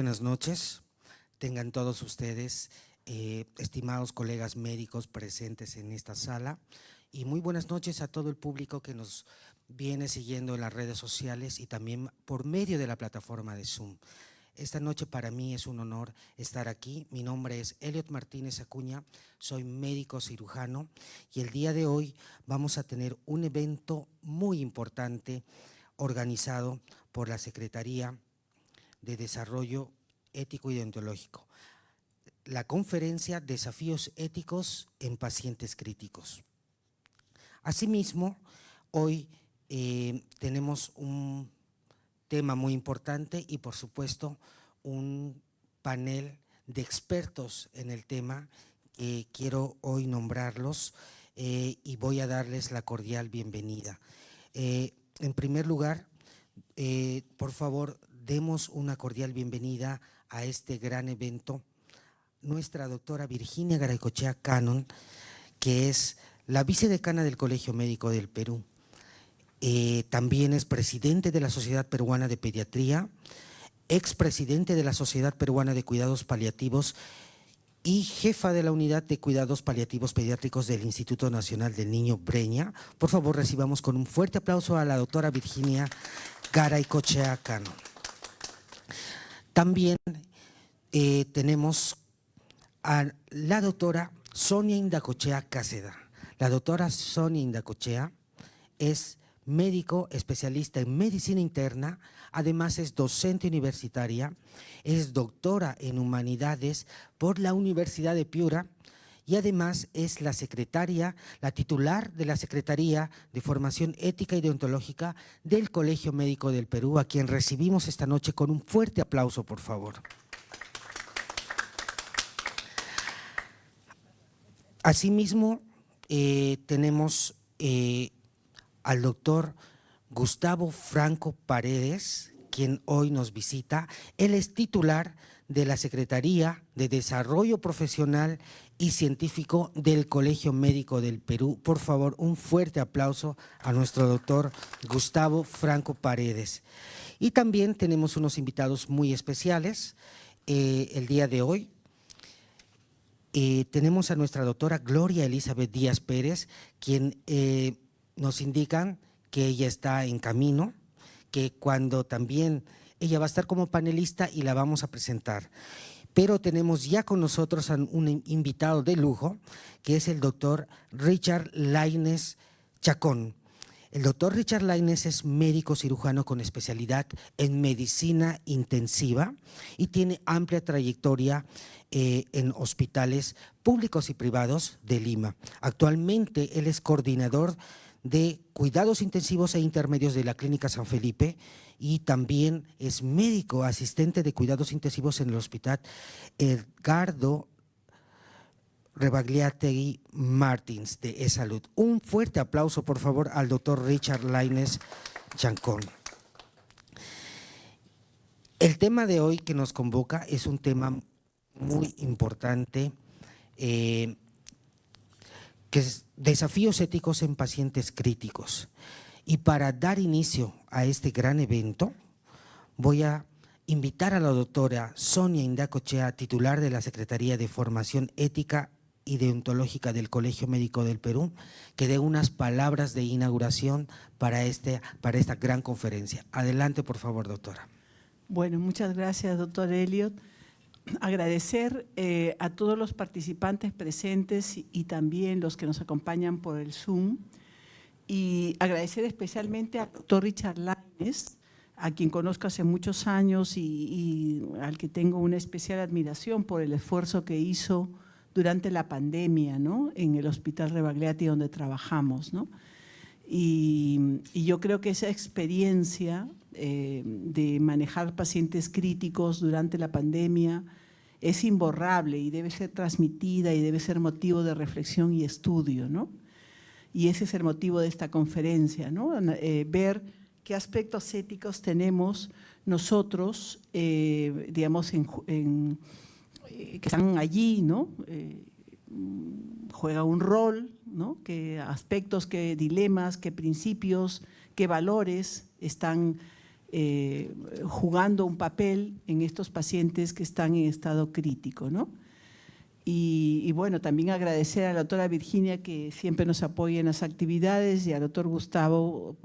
buenas noches, tengan todos ustedes, estimados colegas médicos presentes en esta sala, y muy buenas noches a todo el público que nos viene siguiendo en las redes sociales y también por medio de la plataforma de Zoom. Esta noche para mí es un honor estar aquí. Mi nombre es Elliot Martínez Acuña, soy médico cirujano y el día de hoy vamos a tener un evento muy importante organizado por la Secretaría de Desarrollo Ético y Deontológico, la conferencia Desafíos Éticos en Pacientes Críticos. Asimismo, hoy tenemos un tema muy importante y por supuesto un panel de expertos en el tema que quiero hoy nombrarlos y voy a darles la cordial bienvenida. En primer lugar, por favor, demos una cordial bienvenida a este gran evento, nuestra doctora Virginia Garaycochea Cannon, que es la vicedecana del Colegio Médico del Perú. También es presidente de la Sociedad Peruana de Pediatría, expresidente de la Sociedad Peruana de Cuidados Paliativos y jefa de la Unidad de Cuidados Paliativos Pediátricos del Instituto Nacional del Niño Breña. Por favor, recibamos con un fuerte aplauso a la doctora Virginia Garaycochea Cannon. También tenemos a la doctora Sonia Indacochea Cáceda. La doctora Sonia Indacochea es médico especialista en medicina interna, además es docente universitaria, es doctora en humanidades por la Universidad de Piura y además es la secretaria, la titular de la Secretaría de Formación Ética y Deontológica del Colegio Médico del Perú, a quien recibimos esta noche con un fuerte aplauso, por favor. Asimismo, tenemos al doctor Gustavo Franco Paredes, quien hoy nos visita. Él es titular de la Secretaría de Desarrollo Profesional y Científico del Colegio Médico del Perú. Por favor, un fuerte aplauso a nuestro doctor Gustavo Franco Paredes. Y también tenemos unos invitados muy especiales el día de hoy. Tenemos a nuestra doctora Gloria Elizabeth Díaz Pérez, quien nos indican que ella está en camino, que cuando también ella va a estar como panelista y la vamos a presentar. Pero tenemos ya con nosotros a un invitado de lujo, que es el doctor Richard Lainez Chacón. El doctor Richard Lainez es médico cirujano con especialidad en medicina intensiva y tiene amplia trayectoria en hospitales públicos y privados de Lima. Actualmente él es coordinador de cuidados intensivos e intermedios de la Clínica San Felipe y también es médico asistente de cuidados intensivos en el Hospital Edgardo Rebagliati Martins de E-Salud. Un fuerte aplauso, por favor, al doctor Richard Lainez Chacón. El tema de hoy que nos convoca es un tema muy importante, que es desafíos éticos en pacientes críticos. Y para dar inicio a este gran evento, voy a invitar a la doctora Sonia Indacochea, titular de la Secretaría de Formación Ética y Deontológica del Colegio Médico del Perú, que dé unas palabras de inauguración para esta gran conferencia. Adelante, por favor, doctora. Bueno, muchas gracias, doctor Elliot. Agradecer a todos los participantes presentes y también los que nos acompañan por el Zoom, y agradecer especialmente al doctor Richard Lainez, a quien conozco hace muchos años y al que tengo una especial admiración por el esfuerzo que hizo durante la pandemia, ¿no?, en el Hospital Rebagliati donde trabajamos, ¿no? Y yo creo que esa experiencia de manejar pacientes críticos durante la pandemia es imborrable y debe ser transmitida y debe ser motivo de reflexión y estudio, ¿no? Y ese es el motivo de esta conferencia, ¿no? Ver qué aspectos éticos tenemos nosotros, digamos, que están allí, ¿no? Juega un rol, ¿no? Qué aspectos, qué dilemas, qué principios, qué valores están jugando un papel en estos pacientes que están en estado crítico, ¿no? Y bueno, también agradecer a la doctora Virginia que siempre nos apoya en las actividades y al doctor Gustavo,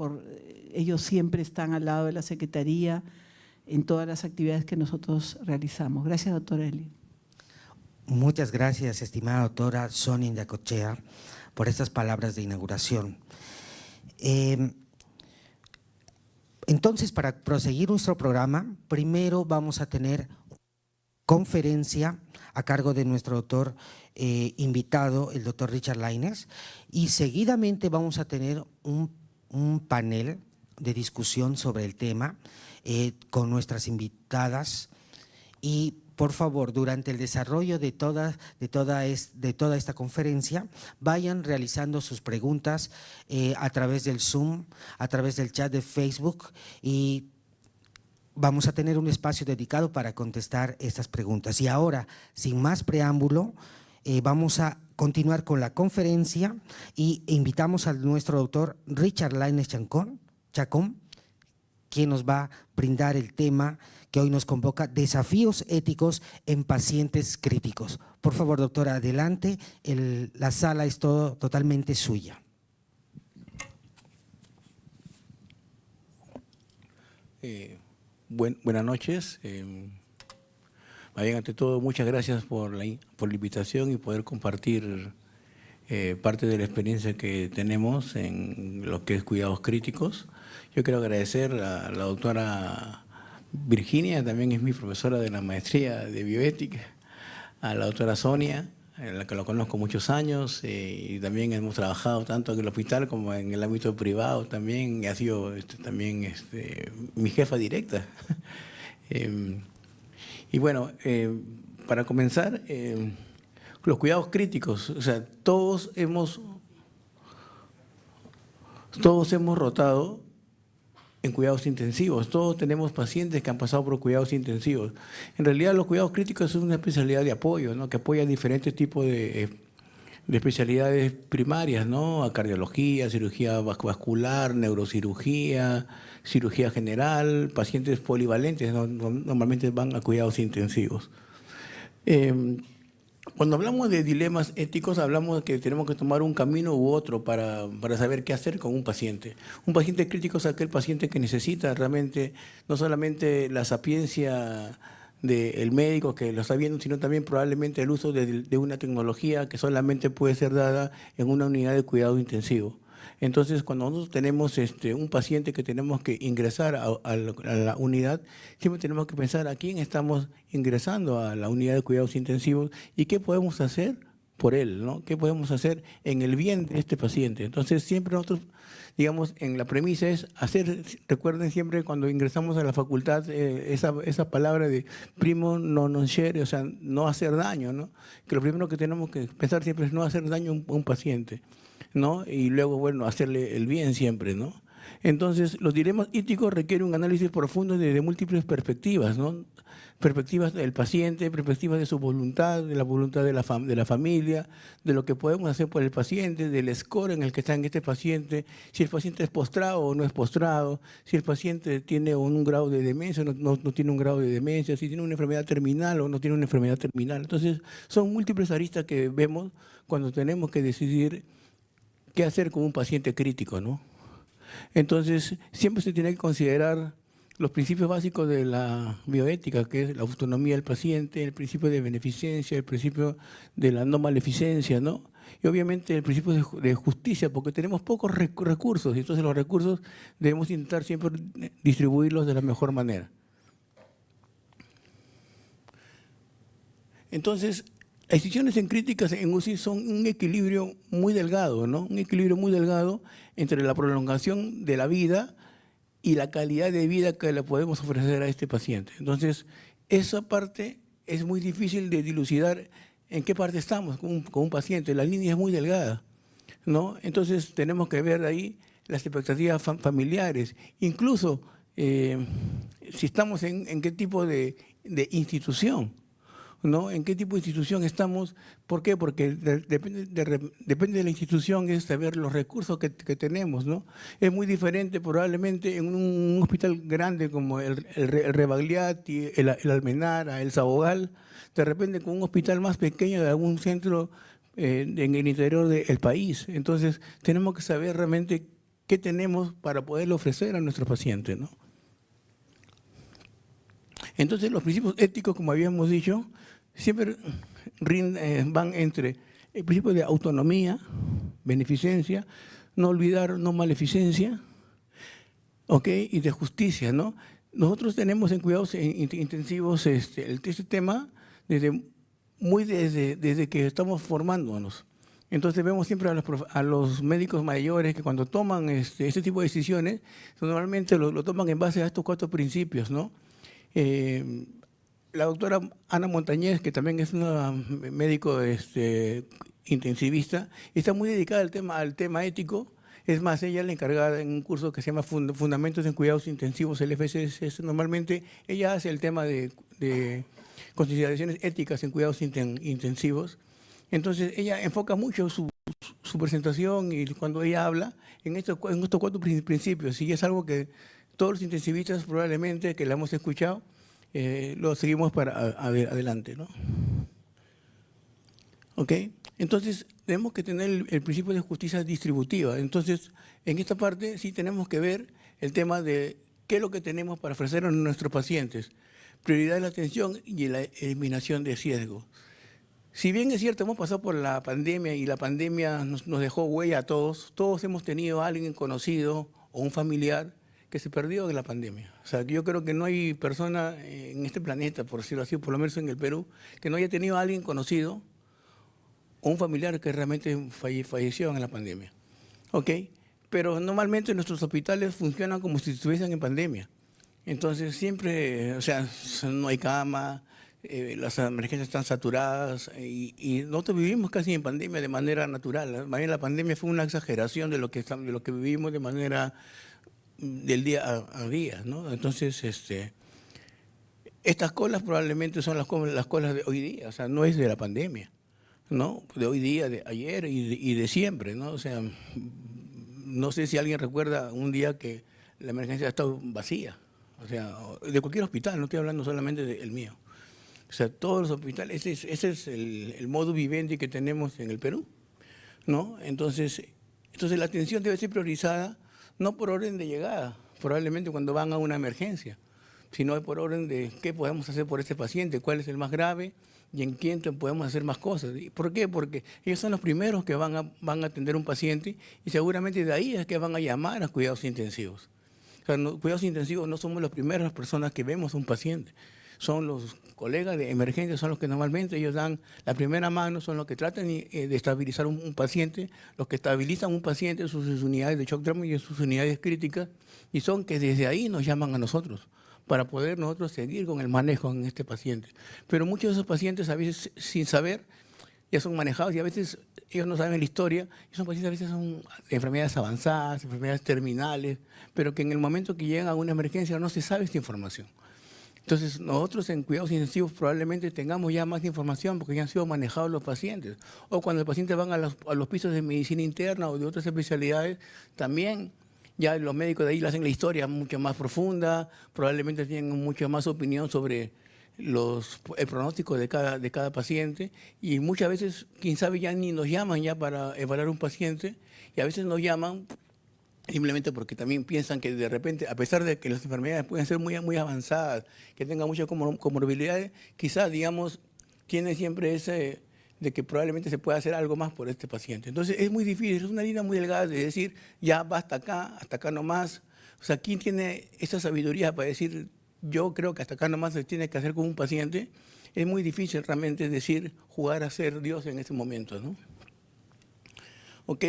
ellos siempre están al lado de la Secretaría en todas las actividades que nosotros realizamos. Gracias, doctor Eli. Muchas gracias, estimada doctora Sonia Indacochea, por estas palabras de inauguración. Entonces, para proseguir nuestro programa, primero vamos a tener conferencia a cargo de nuestro doctor invitado, el doctor Richard Lainez, y seguidamente vamos a tener un panel de discusión sobre el tema con nuestras invitadas. Y por favor, durante el desarrollo de toda esta conferencia, vayan realizando sus preguntas a través del Zoom, a través del chat de Facebook, y vamos a tener un espacio dedicado para contestar estas preguntas. Y ahora, sin más preámbulo, vamos a continuar con la conferencia y invitamos a nuestro doctor Richard Lainez Chacón, quien nos va a brindar el tema que hoy nos convoca: desafíos éticos en pacientes críticos. Por favor, doctora, adelante, la sala es totalmente suya. Buenas noches. Ante todo, muchas gracias por la invitación y poder compartir parte de la experiencia que tenemos en lo que es cuidados críticos. Yo quiero agradecer a la doctora Virginia, también es mi profesora de la maestría de bioética, a la doctora Sonia, en la que lo conozco muchos años, y también hemos trabajado tanto en el hospital como en el ámbito privado también, y ha sido también mi jefa directa. Y bueno, para comenzar, los cuidados críticos, o sea, todos hemos rotado en cuidados intensivos, todos tenemos pacientes que han pasado por cuidados intensivos. En realidad los cuidados críticos son una especialidad de apoyo, ¿no?, que apoya diferentes tipos de especialidades primarias, ¿no?, a cardiología, cirugía vascular, neurocirugía, cirugía general, pacientes polivalentes, ¿no? Normalmente van a cuidados intensivos. Cuando hablamos de dilemas éticos, hablamos de que tenemos que tomar un camino u otro para saber qué hacer con un paciente. Un paciente crítico es aquel paciente que necesita realmente no solamente la sapiencia del médico que lo está viendo, sino también probablemente el uso de una tecnología que solamente puede ser dada en una unidad de cuidado intensivo. Entonces, cuando nosotros tenemos un paciente que tenemos que ingresar a la unidad, siempre tenemos que pensar a quién estamos ingresando a la unidad de cuidados intensivos y qué podemos hacer por él, ¿no? ¿Qué podemos hacer en el bien de este paciente? Entonces, siempre nosotros, digamos, en la premisa es hacer, recuerden siempre cuando ingresamos a la facultad, esa palabra de primo non nocere, o sea, no hacer daño, ¿no? Que lo primero que tenemos que pensar siempre es no hacer daño a un paciente, ¿no? Y luego, bueno, hacerle el bien siempre, ¿no? Entonces, los dilemas éticos requieren un análisis profundo desde múltiples perspectivas, ¿no? Perspectivas del paciente, perspectivas de su voluntad, de la voluntad de la familia, de lo que podemos hacer por el paciente, del score en el que está en este paciente, si el paciente es postrado o no es postrado, si el paciente tiene un grado de demencia o no tiene un grado de demencia, si tiene una enfermedad terminal o no tiene una enfermedad terminal. Entonces, son múltiples aristas que vemos cuando tenemos que decidir qué hacer con un paciente crítico, ¿no? Entonces, siempre se tiene que considerar los principios básicos de la bioética, que es la autonomía del paciente, el principio de beneficencia, el principio de la no maleficencia, ¿no? Y obviamente el principio de justicia, porque tenemos pocos recursos, y entonces los recursos debemos intentar siempre distribuirlos de la mejor manera. Entonces, las decisiones en críticas en UCI son un equilibrio muy delgado, ¿no? Un equilibrio muy delgado entre la prolongación de la vida y la calidad de vida que le podemos ofrecer a este paciente. Entonces, esa parte es muy difícil de dilucidar en qué parte estamos con un paciente. La línea es muy delgada, ¿no? Entonces, tenemos que ver ahí las expectativas familiares. Incluso, si estamos en qué tipo de institución, ¿no? ¿En qué tipo de institución estamos? ¿Por qué? Porque depende de la institución, es saber los recursos que tenemos, ¿no? Es muy diferente probablemente en un hospital grande como el Rebagliati, el Almenara, el Sabogal, de repente con un hospital más pequeño de algún centro en el interior del país. Entonces, tenemos que saber realmente qué tenemos para poderle ofrecer a nuestros pacientes, ¿no? Entonces, los principios éticos, como habíamos dicho, siempre van entre el principio de autonomía, beneficencia, no olvidar, no maleficencia, ¿ok? Y de justicia, ¿no? Nosotros tenemos en cuidados intensivos este tema desde que estamos formándonos. Entonces vemos siempre a los médicos mayores que cuando toman este tipo de decisiones, normalmente lo toman en base a estos 4 principios, ¿no? La doctora Ana Montañez, que también es una médico intensivista, está muy dedicada al tema ético. Es más, ella es la encargada en un curso que se llama Fundamentos en Cuidados Intensivos, el FCS. Normalmente ella hace el tema de consideraciones éticas en cuidados intensivos. Entonces, ella enfoca mucho su presentación y cuando ella habla en estos 4 principios. Y es algo que todos los intensivistas probablemente que la hemos escuchado, lo seguimos para adelante, ¿no? ¿Ok? Entonces, tenemos que tener el principio de justicia distributiva. Entonces, en esta parte sí tenemos que ver el tema de qué es lo que tenemos para ofrecer a nuestros pacientes. Prioridad de la atención y la eliminación de riesgos. Si bien es cierto, hemos pasado por la pandemia y la pandemia nos dejó huella a todos, todos hemos tenido a alguien conocido o un familiar que se perdió de la pandemia. O sea, yo creo que no hay persona en este planeta, por decirlo así, por lo menos en el Perú, que no haya tenido a alguien conocido o un familiar que realmente falleció en la pandemia. ¿Ok? Pero normalmente nuestros hospitales funcionan como si estuviesen en pandemia. Entonces siempre, o sea, no hay cama, las emergencias están saturadas y nosotros vivimos casi en pandemia de manera natural. Más bien la pandemia fue una exageración de lo que vivimos de manera del día a día, ¿no? Entonces, estas colas probablemente son las colas de hoy día, o sea, no es de la pandemia, ¿no? De hoy día, de ayer y de siempre, ¿no? O sea, no sé si alguien recuerda un día que la emergencia ha estado vacía, o sea, de cualquier hospital, no estoy hablando solamente del mío. O sea, todos los hospitales, ese es el modo vivendi que tenemos en el Perú, ¿no? Entonces la atención debe ser priorizada no por orden de llegada, probablemente cuando van a una emergencia, sino por orden de qué podemos hacer por este paciente, cuál es el más grave y en quién podemos hacer más cosas. ¿Por qué? Porque ellos son los primeros que van a atender a un paciente y seguramente de ahí es que van a llamar a cuidados intensivos. O sea, cuidados intensivos no somos las primeras personas que vemos a un paciente. Son los colegas de emergencia, son los que normalmente ellos dan la primera mano, son los que tratan de estabilizar un paciente, los que estabilizan un paciente en sus unidades de shock trauma y en sus unidades críticas, y son que desde ahí nos llaman a nosotros para poder nosotros seguir con el manejo en este paciente. Pero muchos de esos pacientes a veces sin saber ya son manejados y a veces ellos no saben la historia, y son pacientes a veces son enfermedades avanzadas, enfermedades terminales, pero que en el momento que llegan a una emergencia no se sabe esta información. Entonces, nosotros en cuidados intensivos probablemente tengamos ya más información porque ya han sido manejados los pacientes. O cuando el paciente van a los pisos de medicina interna o de otras especialidades, también ya los médicos de ahí le hacen la historia mucho más profunda, probablemente tienen mucha más opinión sobre el pronóstico de cada paciente y muchas veces, quién sabe, ya ni nos llaman ya para evaluar un paciente y a veces nos llaman simplemente porque también piensan que de repente, a pesar de que las enfermedades pueden ser muy, muy avanzadas, que tengan muchas comorbilidades, quizás, digamos, tienen siempre ese de que probablemente se pueda hacer algo más por este paciente. Entonces, es muy difícil, es una línea muy delgada de decir, ya va hasta acá nomás. O sea, ¿quién tiene esa sabiduría para decir, yo creo que hasta acá nomás se tiene que hacer con un paciente? Es muy difícil realmente decir, jugar a ser Dios en ese momento, ¿no? ¿Ok?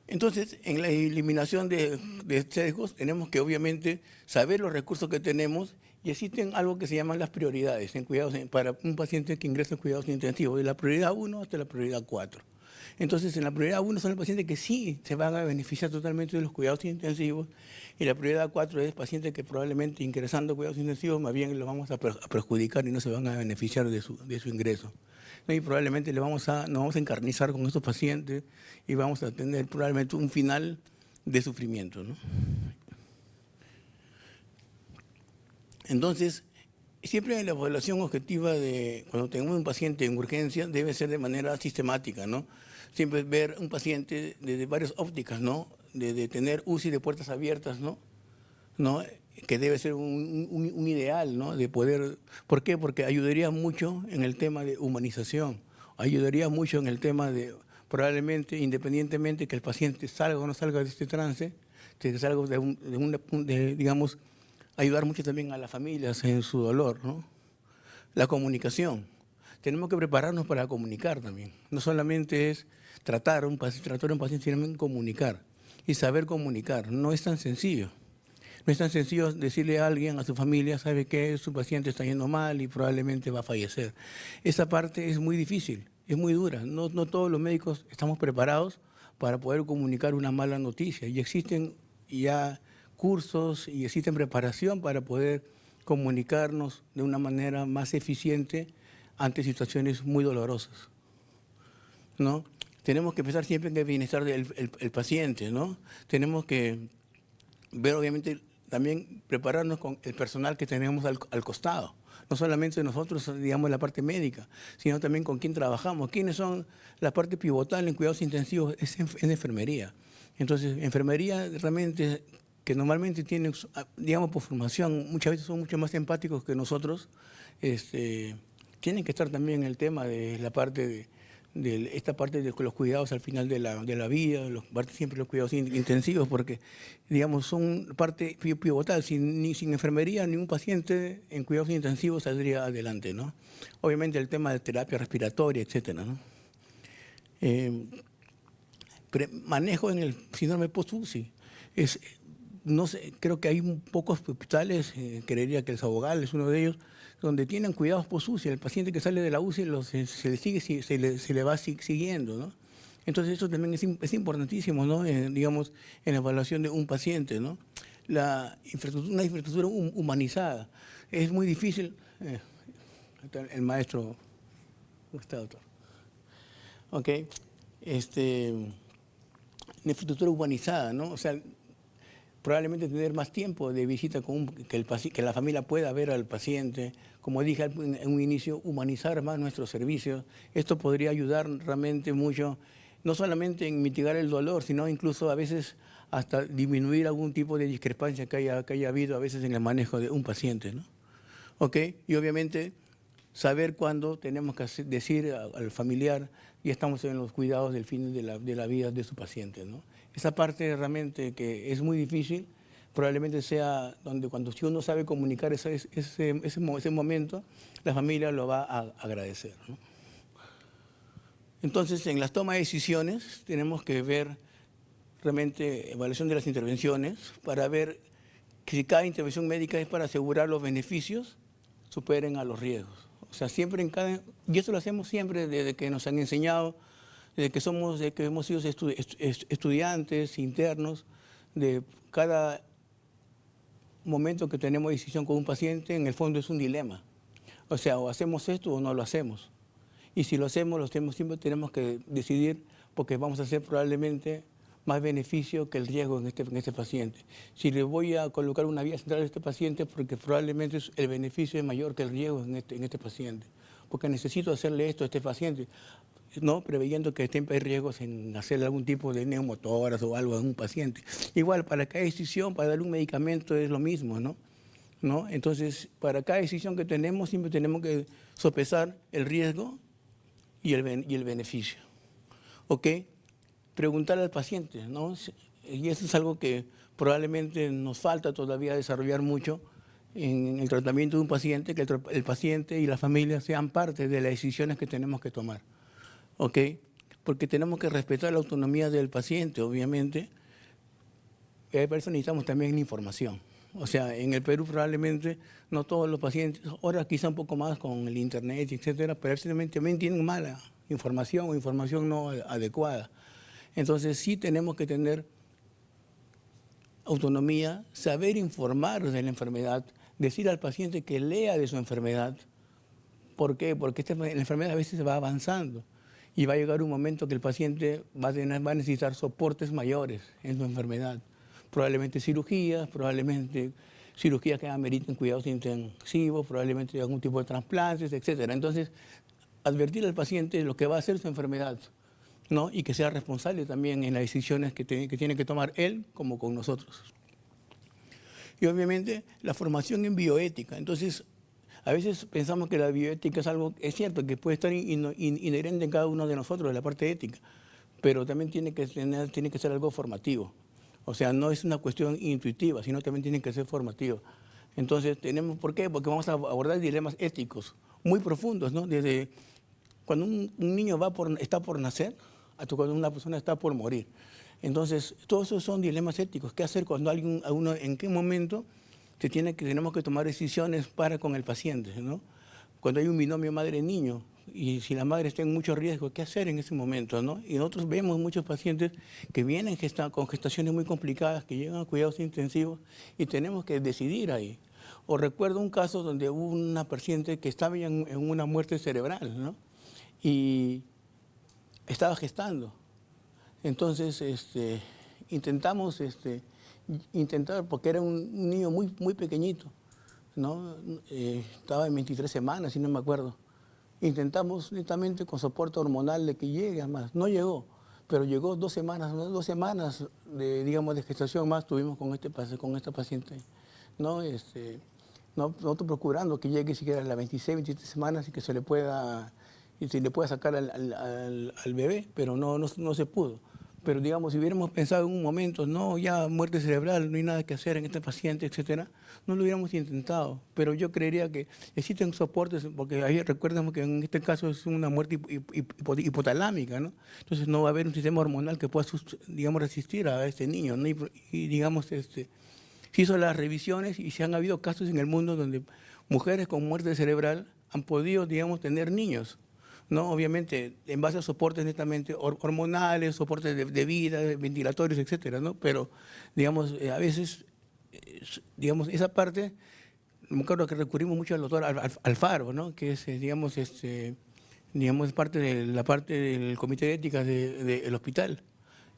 Entonces, en la eliminación de sesgos, tenemos que obviamente saber los recursos que tenemos y existen algo que se llaman las prioridades en cuidados para un paciente que ingresa en cuidados intensivos, de la prioridad 1 hasta la prioridad 4. Entonces, en la prioridad 1 son los pacientes que sí se van a beneficiar totalmente de los cuidados intensivos, y la prioridad 4 es pacientes que probablemente ingresando a cuidados intensivos más bien los vamos a perjudicar y no se van a beneficiar de su ingreso. ¿No? Y probablemente nos vamos a encarnizar con estos pacientes y vamos a tener probablemente un final de sufrimiento, ¿no? Entonces, siempre la evaluación objetiva de cuando tenemos un paciente en urgencia debe ser de manera sistemática, ¿no? Siempre ver un paciente desde varias ópticas, ¿no? De tener UCI de puertas abiertas, ¿no? Que debe ser un ideal, ¿no? De poder, ¿por qué? Porque ayudaría mucho en el tema de humanización, ayudaría mucho en el tema de, probablemente, independientemente que el paciente salga o no salga de este trance, que salga digamos, ayudar mucho también a las familias en su dolor, ¿no? La comunicación. Tenemos que prepararnos para comunicar también. No solamente es tratar a un paciente, sino también comunicar. Y saber comunicar. No es tan sencillo. No es tan sencillo decirle a alguien, a su familia, sabe que su paciente está yendo mal y probablemente va a fallecer. Esa parte es muy difícil, es muy dura. No todos los médicos estamos preparados para poder comunicar una mala noticia. Y existen ya cursos y existen preparación para poder comunicarnos de una manera más eficiente ante situaciones muy dolorosas, ¿no? Tenemos que pensar siempre en el bienestar del paciente, ¿no? Tenemos que ver, obviamente, también prepararnos con el personal que tenemos al costado. No solamente nosotros, digamos, la parte médica, sino también con quién trabajamos. ¿Quiénes son la parte pivotal en cuidados intensivos? Es en enfermería. Entonces, enfermería realmente, que normalmente tienen, digamos, por formación, muchas veces son mucho más empáticos que nosotros, tienen que estar también en el tema de la parte esta parte de los cuidados al final de la vida, siempre los cuidados intensivos, porque, digamos, son parte pivotal. Sin enfermería, ningún paciente en cuidados intensivos saldría adelante, ¿no? Obviamente el tema de terapia respiratoria, etcétera, ¿no? Manejo en el síndrome post-UCI. No sé, creo que hay pocos hospitales, creería que el Sabogal es uno de ellos, donde tienen cuidados post-UCI. El paciente que sale de la UCI se le va siguiendo, ¿no? Entonces eso también es importantísimo, ¿no? Digamos, en la evaluación de un paciente, ¿no? Una infraestructura humanizada. Es muy difícil. El maestro, ¿cómo está, doctor? Ok. Una infraestructura humanizada, ¿no? O sea, probablemente tener más tiempo de visita que la familia pueda ver al paciente. Como dije en un inicio, humanizar más nuestros servicios. Esto podría ayudar realmente mucho, no solamente en mitigar el dolor, sino incluso a veces hasta disminuir algún tipo de discrepancia que haya habido a veces en el manejo de un paciente, ¿no? ¿Ok? Y obviamente saber cuándo tenemos que decir al familiar, ya estamos en los cuidados del fin de la vida de su paciente, ¿no? Esa parte realmente que es muy difícil, probablemente sea donde si uno sabe comunicar ese momento, la familia lo va a agradecer, ¿no? Entonces, en las tomas de decisiones tenemos que ver realmente evaluación de las intervenciones para ver que si cada intervención médica es para asegurar los beneficios, superen a los riesgos. O sea, siempre y eso lo hacemos siempre desde que nos han enseñado, desde que hemos sido estudiantes, internos, de cada momento que tenemos decisión con un paciente, en el fondo es un dilema. O sea, o hacemos esto o no lo hacemos. Y si lo hacemos, siempre tenemos que decidir porque vamos a hacer probablemente más beneficio que el riesgo en este paciente. Si le voy a colocar una vía central a este paciente, porque probablemente el beneficio es mayor que el riesgo en este paciente. Porque necesito hacerle esto a este paciente, ¿no? Preveyendo que siempre hay riesgos en hacerle algún tipo de neumotórax o algo a un paciente. Igual, para cada decisión, para darle un medicamento es lo mismo, ¿no? Entonces, para cada decisión que tenemos, siempre tenemos que sopesar el riesgo y el beneficio. ¿Ok? Preguntar al paciente, ¿no? Y eso es algo que probablemente nos falta todavía desarrollar mucho en el tratamiento de un paciente, que el paciente y la familia sean parte de las decisiones que tenemos que tomar. ¿Ok? Porque tenemos que respetar la autonomía del paciente, obviamente. Y para eso necesitamos también la información. O sea, en el Perú probablemente no todos los pacientes, ahora quizá un poco más con el internet, etcétera, pero también tienen mala información o información no adecuada. Entonces sí tenemos que tener autonomía, saber informar de la enfermedad, decir al paciente que lea de su enfermedad. ¿Por qué? Porque la enfermedad a veces va avanzando y va a llegar un momento que el paciente va a necesitar soportes mayores en su enfermedad. Probablemente cirugías, probablemente cirugías que ameriten cuidados intensivos, probablemente algún tipo de trasplantes, etc. Entonces, advertir al paciente lo que va a ser su enfermedad, ¿no? Y que sea responsable también en las decisiones que tiene que tomar él como con nosotros. Y obviamente la formación en bioética. Entonces, a veces pensamos que la bioética es algo, es cierto, que puede estar inherente en cada uno de nosotros, de la parte ética, pero también tiene que ser algo formativo. O sea, no es una cuestión intuitiva, sino también tiene que ser formativo. Entonces, ¿por qué? Porque vamos a abordar dilemas éticos muy profundos, ¿no? Desde cuando un niño está por nacer hasta cuando una persona está por morir. Entonces, todos esos son dilemas éticos. ¿Qué hacer cuando en qué momento tenemos que tomar decisiones con el paciente, ¿no? Cuando hay un binomio madre-niño y si la madre está en mucho riesgo, ¿qué hacer en ese momento, ¿no? Y nosotros vemos muchos pacientes que vienen con gestaciones muy complicadas, que llegan a cuidados intensivos y tenemos que decidir ahí. O recuerdo un caso donde hubo una paciente que estaba en una muerte cerebral, ¿no? Y estaba gestando. Entonces, intentamos, porque era un niño muy, muy pequeñito, ¿no? Estaba en 23 semanas, si no me acuerdo. Intentamos netamente con soporte hormonal de que llegue a más. No llegó, pero llegó 2 semanas, ¿no? 2 semanas de gestación más tuvimos con esta paciente, ¿no? Nosotros procurando que llegue siquiera a las 26, 27 semanas y que se le pueda sacar al bebé, pero no se pudo. Pero digamos, si hubiéramos pensado en un momento, no, ya muerte cerebral, no hay nada que hacer en este paciente, etcétera, no lo hubiéramos intentado. Pero yo creería que existen soportes, porque ahí recuerden que en este caso es una muerte hipotalámica, ¿no? Entonces no va a haber un sistema hormonal que pueda, digamos, resistir a este niño, ¿no? Y digamos, se hizo las revisiones y se han habido casos en el mundo donde mujeres con muerte cerebral han podido, digamos, tener niños, ¿no? Obviamente, en base a soportes netamente hormonales, soportes de vida, ventilatorios, etcétera, ¿no? Pero, digamos, a veces, digamos, esa parte, me acuerdo que recurrimos mucho al doctor Alfaro, ¿no? Que es, digamos, parte de la parte del comité de ética del hospital.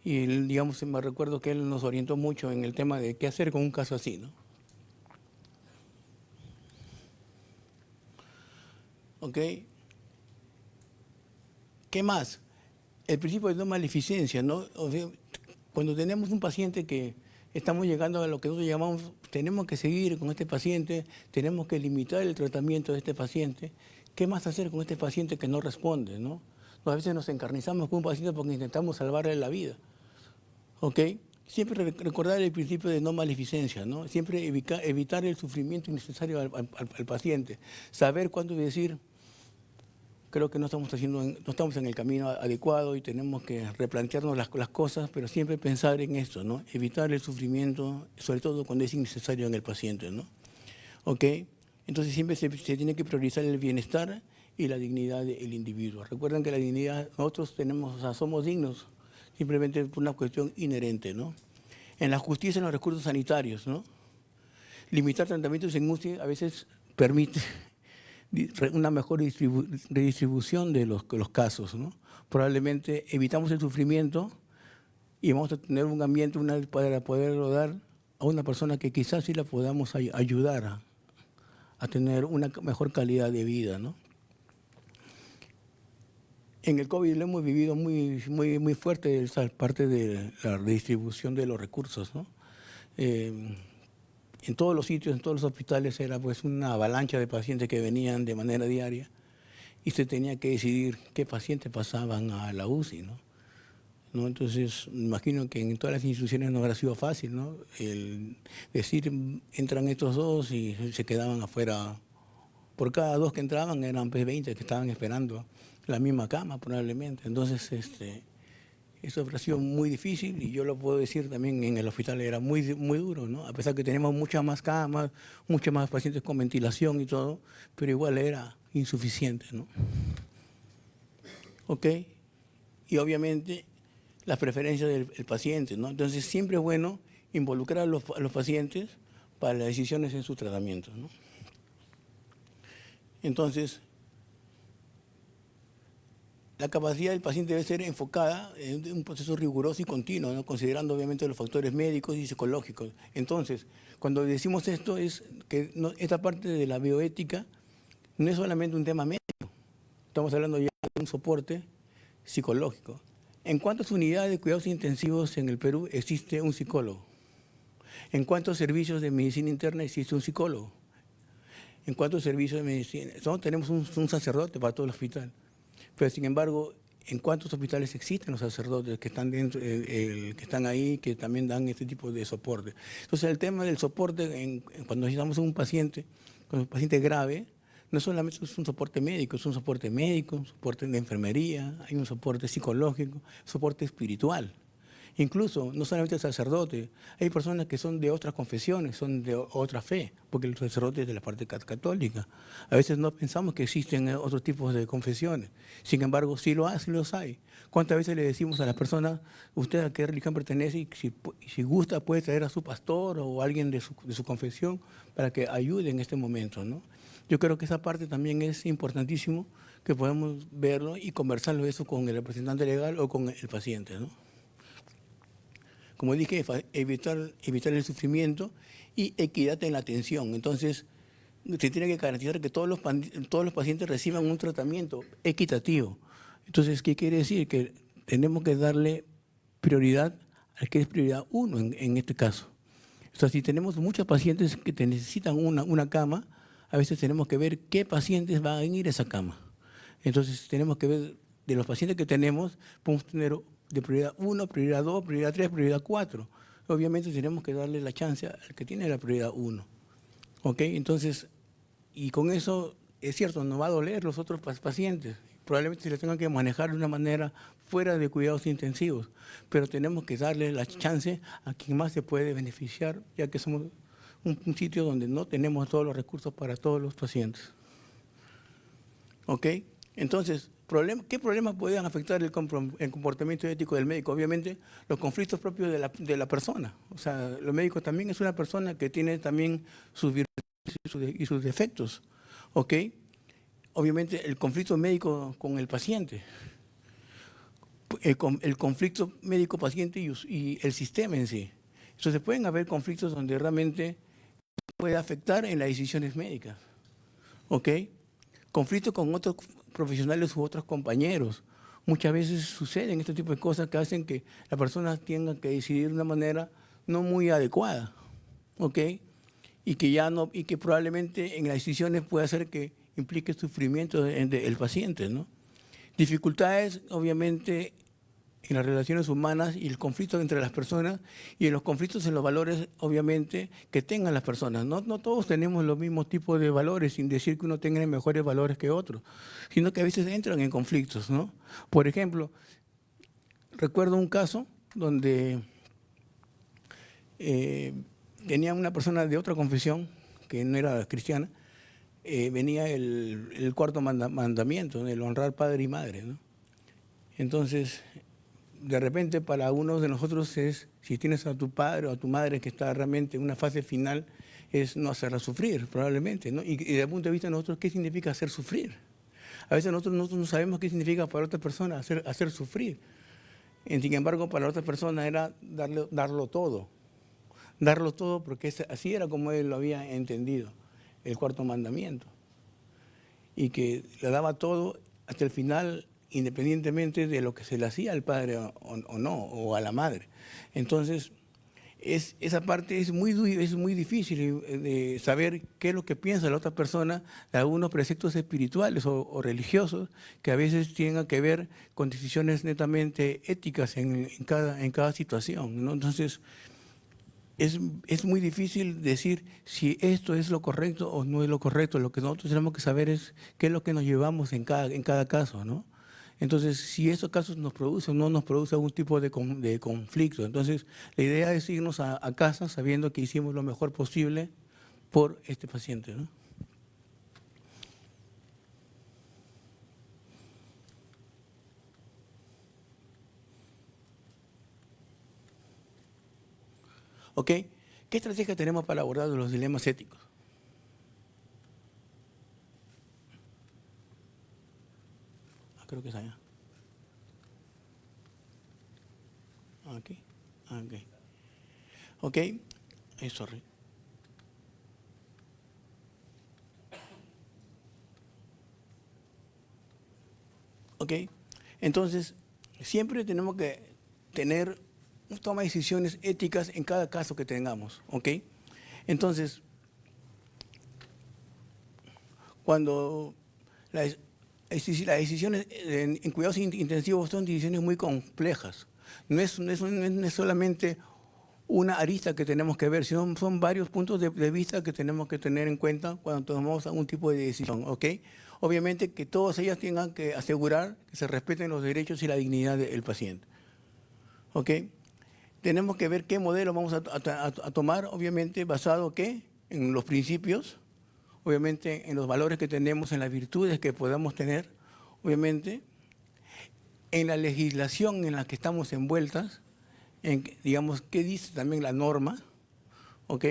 Y, digamos, me recuerdo que él nos orientó mucho en el tema de qué hacer con un caso así, ¿no? ¿Ok? ¿Qué más? El principio de no maleficencia, ¿no? O sea, cuando tenemos un paciente que estamos llegando a lo que nosotros llamamos, tenemos que seguir con este paciente, tenemos que limitar el tratamiento de este paciente, ¿qué más hacer con este paciente que no responde, ¿no? A veces nos encarnizamos con un paciente porque intentamos salvarle la vida, ¿ok? Siempre recordar el principio de no maleficencia, ¿no? Siempre evitar el sufrimiento innecesario al paciente, saber cuándo decir, creo que no estamos en el camino adecuado y tenemos que replantearnos las cosas, pero siempre pensar en esto, ¿no? Evitar el sufrimiento, sobre todo cuando es innecesario en el paciente, ¿no? ¿Ok? Entonces siempre se tiene que priorizar el bienestar y la dignidad del individuo. Recuerden que la dignidad, nosotros somos dignos, simplemente por una cuestión inherente, ¿no? En la justicia, en los recursos sanitarios, ¿no? Limitar tratamientos en UCI a veces permite una mejor redistribución de los casos, ¿no? Probablemente evitamos el sufrimiento y vamos a tener un ambiente para poderlo dar a una persona que quizás sí la podamos ayudar a tener una mejor calidad de vida, ¿no? En el COVID lo hemos vivido muy, muy, muy fuerte esa parte de la redistribución de los recursos, ¿no? En todos los sitios, en todos los hospitales era pues una avalancha de pacientes que venían de manera diaria y se tenía que decidir qué pacientes pasaban a la UCI, ¿no? Entonces, me imagino que en todas las instituciones no habrá sido fácil, ¿no? El decir, entran estos dos y se quedaban afuera. Por cada 2 que entraban eran pues 20 que estaban esperando la misma cama probablemente. Entonces, eso habrá sido muy difícil y yo lo puedo decir también en el hospital era muy, muy duro, ¿no? A pesar que tenemos muchas más camas, muchos más pacientes con ventilación y todo, pero igual era insuficiente, ¿no? ¿ok? Y obviamente las preferencias del paciente, ¿no? Entonces siempre es bueno involucrar a los pacientes para las decisiones en su tratamiento, ¿no? Entonces, la capacidad del paciente debe ser enfocada en un proceso riguroso y continuo, ¿no? Considerando obviamente los factores médicos y psicológicos. Entonces, cuando decimos esto es que esta parte de la bioética no es solamente un tema médico, estamos hablando ya de un soporte psicológico. ¿En cuántas unidades de cuidados intensivos en el Perú existe un psicólogo? ¿En cuántos servicios de medicina interna existe un psicólogo? ¿En cuántos servicios de medicina? Tenemos un sacerdote para todo el hospital. Pero sin embargo, ¿en cuántos hospitales existen los sacerdotes que están dentro, que están ahí, que también dan este tipo de soporte? Entonces, el tema del soporte, cuando necesitamos un paciente grave, no solamente es un soporte médico, es un soporte médico, un soporte de enfermería, hay un soporte psicológico, soporte espiritual. Incluso, no solamente el sacerdote, hay personas que son de otras confesiones, son de otra fe, porque el sacerdote es de la parte católica. A veces no pensamos que existen otros tipos de confesiones. Sin embargo, sí los hay. ¿Cuántas veces le decimos a las personas, usted a qué religión pertenece y si gusta puede traer a su pastor o alguien de su confesión para que ayude en este momento, ¿no? Yo creo que esa parte también es importantísimo que podamos verlo y conversarlo eso con el representante legal o con el paciente, ¿no? Como dije, evitar el sufrimiento y equidad en la atención. Entonces, se tiene que garantizar que todos los pacientes reciban un tratamiento equitativo. Entonces, ¿qué quiere decir? Que tenemos que darle prioridad al que es prioridad 1 en este caso. O sea, si tenemos muchos pacientes que necesitan una cama, a veces tenemos que ver qué pacientes van a ir a esa cama. Entonces, tenemos que ver de los pacientes que tenemos, podemos tener de prioridad 1, prioridad 2, prioridad 3, prioridad 4. Obviamente tenemos que darle la chance al que tiene la prioridad 1. ¿Ok? Entonces, y con eso, es cierto, no va a doler los otros pacientes. Probablemente se les tenga que manejar de una manera fuera de cuidados intensivos, pero tenemos que darle la chance a quien más se puede beneficiar, ya que somos un sitio donde no tenemos todos los recursos para todos los pacientes. ¿Ok? Entonces, ¿qué problemas pueden afectar el comportamiento ético del médico? Obviamente, los conflictos propios de la persona. O sea, el médico también es una persona que tiene también sus virtudes y sus defectos. ¿Ok? Obviamente, el conflicto médico con el paciente. El conflicto médico-paciente y el sistema en sí. Entonces, pueden haber conflictos donde realmente puede afectar en las decisiones médicas. ¿Ok? Conflicto con otros profesionales u otros compañeros. Muchas veces suceden este tipo de cosas que hacen que la persona tenga que decidir de una manera no muy adecuada, ¿ok? Y que probablemente en las decisiones puede hacer que implique sufrimiento del paciente, ¿no? Dificultades, obviamente, en las relaciones humanas y el conflicto entre las personas y en los conflictos en los valores, obviamente, que tengan las personas. No todos tenemos los mismos tipos de valores, sin decir que uno tenga mejores valores que otros, sino que a veces entran en conflictos, ¿no? Por ejemplo, recuerdo un caso donde tenía una persona de otra confesión, que no era cristiana, venía el cuarto mandamiento, el honrar padre y madre, ¿no? Entonces, de repente para uno de nosotros es, si tienes a tu padre o a tu madre que está realmente en una fase final, es no hacerla sufrir, probablemente, ¿no? Y desde el punto de vista de nosotros, ¿qué significa hacer sufrir? A veces nosotros no sabemos qué significa para otra persona hacer sufrir. Sin embargo, para la otra persona era darlo todo. Darlo todo porque así era como él lo había entendido, el cuarto mandamiento. Y que le daba todo hasta el final, independientemente de lo que se le hacía al padre o no, o a la madre. Entonces, esa parte es muy difícil de saber qué es lo que piensa la otra persona de algunos preceptos espirituales o religiosos que a veces tienen que ver con decisiones netamente éticas en cada situación, ¿no? Entonces, es muy difícil decir si esto es lo correcto o no es lo correcto. Lo que nosotros tenemos que saber es qué es lo que nos llevamos en cada caso, ¿no? Entonces, si esos casos nos producen o no nos produce algún tipo de conflicto. Entonces, la idea es irnos a casa sabiendo que hicimos lo mejor posible por este paciente, ¿no? ¿Ok? ¿Qué estrategia tenemos para abordar los dilemas éticos? Creo que es allá. Aquí. Ok. Ok. Sorry. Ok. Entonces, siempre tenemos que tener una toma de decisiones éticas en cada caso que tengamos. Ok. Entonces, cuando las decisiones en cuidados intensivos son decisiones muy complejas. No es solamente una arista que tenemos que ver, sino son varios puntos de vista que tenemos que tener en cuenta cuando tomamos algún tipo de decisión. ¿Ok? Obviamente que todas ellas tengan que asegurar que se respeten los derechos y la dignidad del paciente. ¿Ok? Tenemos que ver qué modelo vamos a tomar, obviamente basado ¿qué? En los principios, obviamente en los valores que tenemos, en las virtudes que podamos tener, obviamente en la legislación en la que estamos envueltas, en, digamos, qué dice también la norma, ¿ok?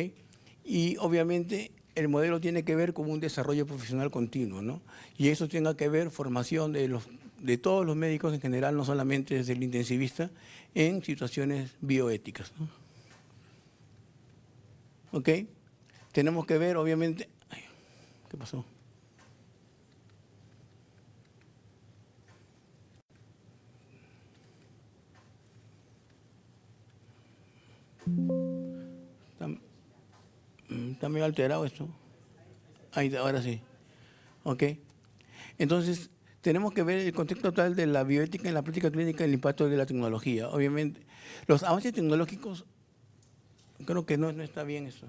Y obviamente el modelo tiene que ver con un desarrollo profesional continuo, ¿no? Y eso tenga que ver formación de todos los médicos en general, no solamente desde el intensivista, en situaciones bioéticas, ¿no? ¿Ok? Tenemos que ver, obviamente... Ay, ¿qué pasó? Está medio alterado esto. Ahí, ahora sí. ¿Ok? Entonces, tenemos que ver el contexto total de la bioética en la práctica clínica y el impacto de la tecnología. Obviamente, los avances tecnológicos, creo que no está bien eso.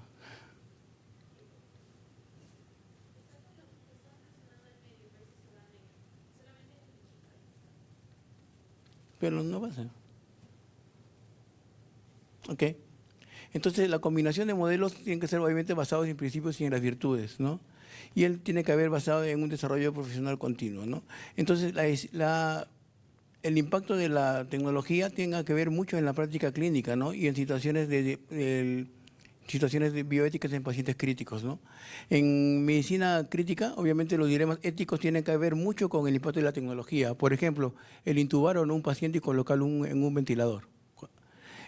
Pero no pasa. ¿Ok? Entonces, la combinación de modelos tiene que ser obviamente basados en principios y en las virtudes, ¿no? Y él tiene que haber basado en un desarrollo profesional continuo, ¿no? Entonces, el impacto de la tecnología tiene que ver mucho en la práctica clínica, ¿no? Y en situaciones situaciones de bioéticas en pacientes críticos, ¿no? En medicina crítica, obviamente los dilemas éticos tienen que ver mucho con el impacto de la tecnología. Por ejemplo, el intubar o no un paciente y colocarlo en un ventilador.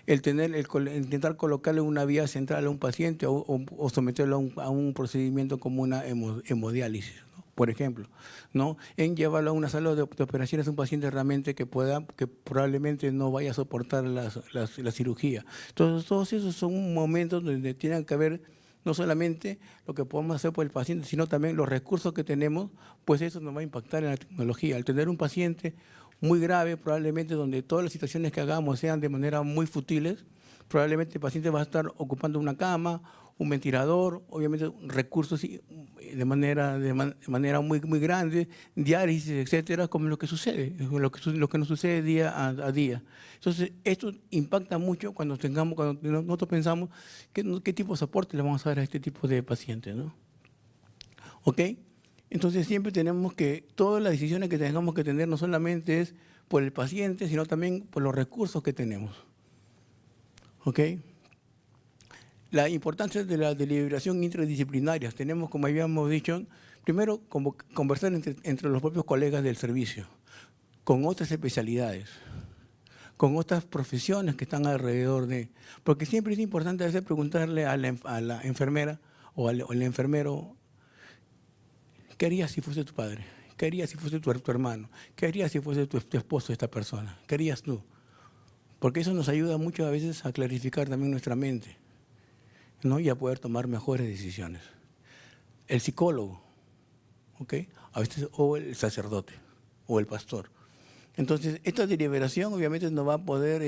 Intentar colocarle una vía central a un paciente o someterlo a un procedimiento como una hemodiálisis, ¿no? Por ejemplo, ¿no? En llevarlo a una sala de operaciones a un paciente realmente que probablemente no vaya a soportar la cirugía. Entonces, todos esos son momentos donde tienen que ver no solamente lo que podemos hacer por el paciente, sino también los recursos que tenemos, pues eso nos va a impactar en la tecnología. Al tener un paciente muy grave, probablemente donde todas las situaciones que hagamos sean de manera muy futiles, probablemente el paciente va a estar ocupando una cama, un ventilador, obviamente recursos de manera muy, muy grande, diálisis, etcétera, como lo que sucede, lo que nos sucede día a día. Entonces, esto impacta mucho cuando nosotros pensamos qué tipo de soporte le vamos a dar a este tipo de pacientes, ¿no? ¿Ok? Entonces siempre tenemos que, todas las decisiones que tengamos que tener no solamente es por el paciente, sino también por los recursos que tenemos. ¿Ok? La importancia de la deliberación interdisciplinaria. Tenemos, como habíamos dicho, primero conversar entre los propios colegas del servicio, con otras especialidades, con otras profesiones que están alrededor de... Porque siempre es importante a veces preguntarle a la enfermera o al enfermero, ¿qué harías si fuese tu padre? ¿Qué harías si fuese tu hermano? ¿Qué harías si fuese tu esposo esta persona? ¿Qué harías tú? Porque eso nos ayuda mucho a veces a clarificar también nuestra mente, ¿no? Y a poder tomar mejores decisiones. El psicólogo, ¿ok? A veces, o el sacerdote, o el pastor. Entonces, esta deliberación obviamente nos va a poder,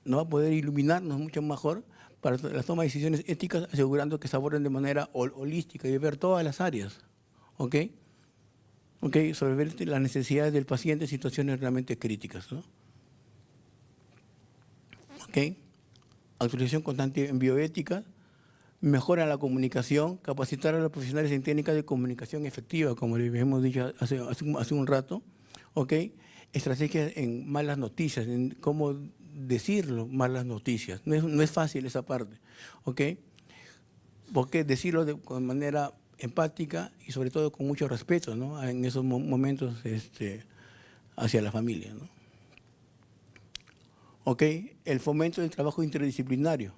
nos va a poder iluminarnos mucho mejor para la toma de decisiones éticas, asegurando que se aborden de manera holística y ver todas las áreas, ¿ok? ¿Ok? Sobre ver las necesidades del paciente en situaciones realmente críticas, ¿no? ¿Ok? Actualización constante en bioética, mejora la comunicación, capacitar a los profesionales en técnicas de comunicación efectiva, como les hemos dicho hace un rato, ¿ok? Estrategias en malas noticias, en cómo decirlo malas noticias. No es fácil esa parte, ¿ok? Porque decirlo de manera empática y sobre todo con mucho respeto, ¿no? En esos momentos hacia la familia, ¿no? ¿Ok? El fomento del trabajo interdisciplinario.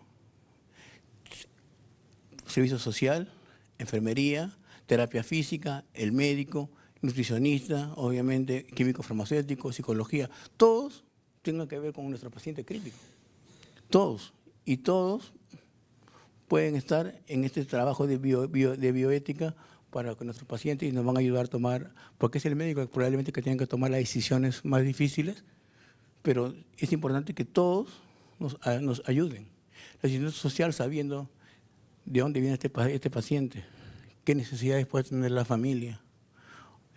Servicio social, enfermería, terapia física, el médico, nutricionista, obviamente, químico farmacéutico, psicología, todos tengan que ver con nuestro paciente crítico. Todos. Y todos pueden estar en este trabajo de bioética para que nuestros pacientes nos van a ayudar a tomar, porque es el médico probablemente que tenga que tomar las decisiones más difíciles, pero es importante que todos nos ayuden. La asistencia social sabiendo de dónde viene este paciente, qué necesidades puede tener la familia,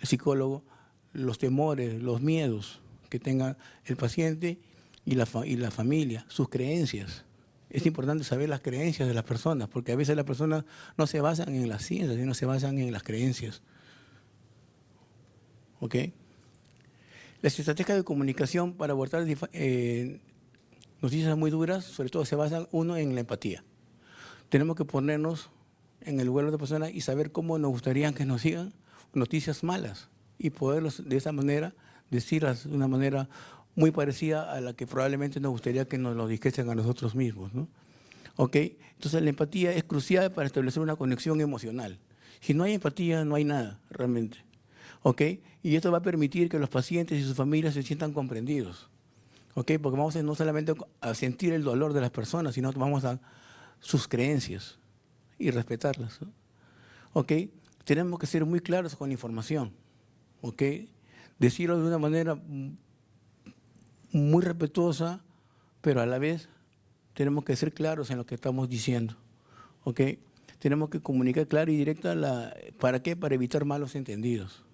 el psicólogo, los temores, los miedos que tenga el paciente y la familia, sus creencias. Es importante saber las creencias de las personas, porque a veces las personas no se basan en las ciencias, sino se basan en las creencias. ¿Ok? Las estrategias de comunicación para abordar noticias muy duras, sobre todo se basan, uno, en la empatía. Tenemos que ponernos en el lugar de la persona y saber cómo nos gustaría que nos sigan noticias malas y poderlos de esa manera decirlas de una manera muy parecida a la que probablemente nos gustaría que nos lo dijesen a nosotros mismos, ¿no? ¿Ok? Entonces la empatía es crucial para establecer una conexión emocional. Si no hay empatía, no hay nada realmente. ¿Ok? Y esto va a permitir que los pacientes y sus familias se sientan comprendidos. ¿Ok? Porque vamos a no solamente a sentir el dolor de las personas, sino que vamos a sus creencias y respetarlas, ¿no? ¿Ok? Tenemos que ser muy claros con la información, ¿ok? Decirlo de una manera muy respetuosa, pero a la vez tenemos que ser claros en lo que estamos diciendo, ¿ok? Tenemos que comunicar claro y directo ¿para qué? Para evitar malos entendidos,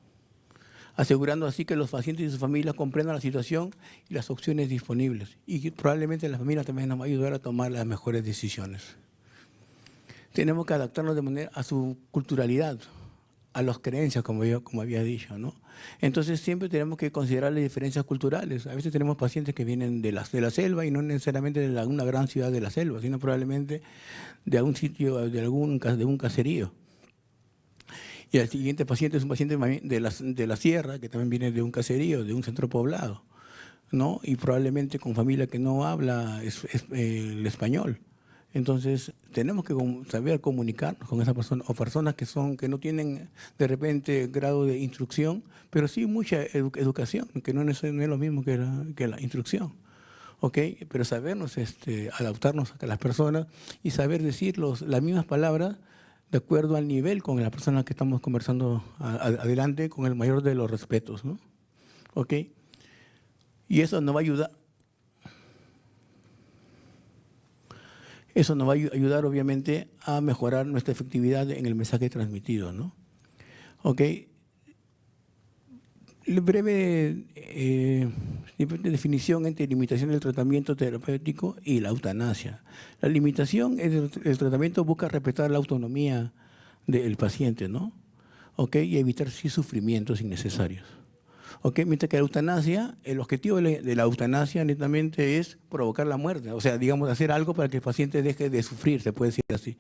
asegurando así que los pacientes y sus familias comprendan la situación y las opciones disponibles. Y probablemente la familia también nos va a ayudar a tomar las mejores decisiones. Tenemos que adaptarnos de manera a su culturalidad, a las creencias, como había dicho, ¿no? Entonces siempre tenemos que considerar las diferencias culturales. A veces tenemos pacientes que vienen de la selva y no necesariamente de una gran ciudad de la selva, sino probablemente de algún sitio, de un caserío. Y el siguiente paciente es un paciente de la sierra, que también viene de un caserío, de un centro poblado, ¿no? Y probablemente con familia que no habla el español. Entonces, tenemos que saber comunicarnos con esas personas, o personas que no tienen de repente grado de instrucción, pero sí mucha educación, que no es lo mismo que la instrucción. ¿Ok? Pero sabernos adaptarnos a las personas y saber decir las mismas palabras de acuerdo al nivel con la persona que estamos conversando adelante, con el mayor de los respetos, ¿no? ¿Ok? Y eso nos va a ayudar. Eso nos va a ayudar, obviamente, a mejorar nuestra efectividad en el mensaje transmitido, ¿no? ¿Ok? Breve definición entre limitación del tratamiento terapéutico y la eutanasia. La limitación es el tratamiento busca respetar la autonomía del paciente, ¿no? ¿Ok? Y evitar sí sufrimientos innecesarios. ¿Ok? Mientras que la eutanasia, el objetivo de la eutanasia netamente es provocar la muerte, o sea, digamos, hacer algo para que el paciente deje de sufrir, se puede decir así,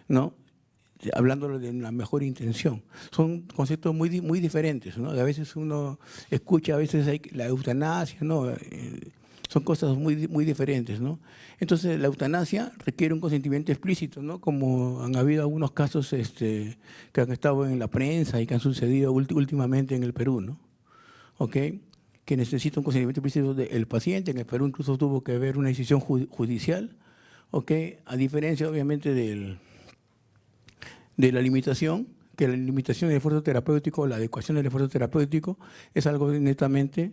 ¿no? Hablándolo de la mejor intención. Son conceptos muy diferentes, ¿no? A veces uno escucha, a veces hay la eutanasia, ¿no? Son cosas muy diferentes, ¿no? Entonces, la eutanasia requiere un consentimiento explícito, ¿no? Como han habido algunos casos que han estado en la prensa y que han sucedido últimamente en el Perú, ¿no? ¿Ok? Que necesita un consentimiento explícito del paciente. En el Perú incluso tuvo que haber una decisión judicial, ¿ok? A diferencia, obviamente, de la limitación, que la limitación del esfuerzo terapéutico, la adecuación del esfuerzo terapéutico, es algo netamente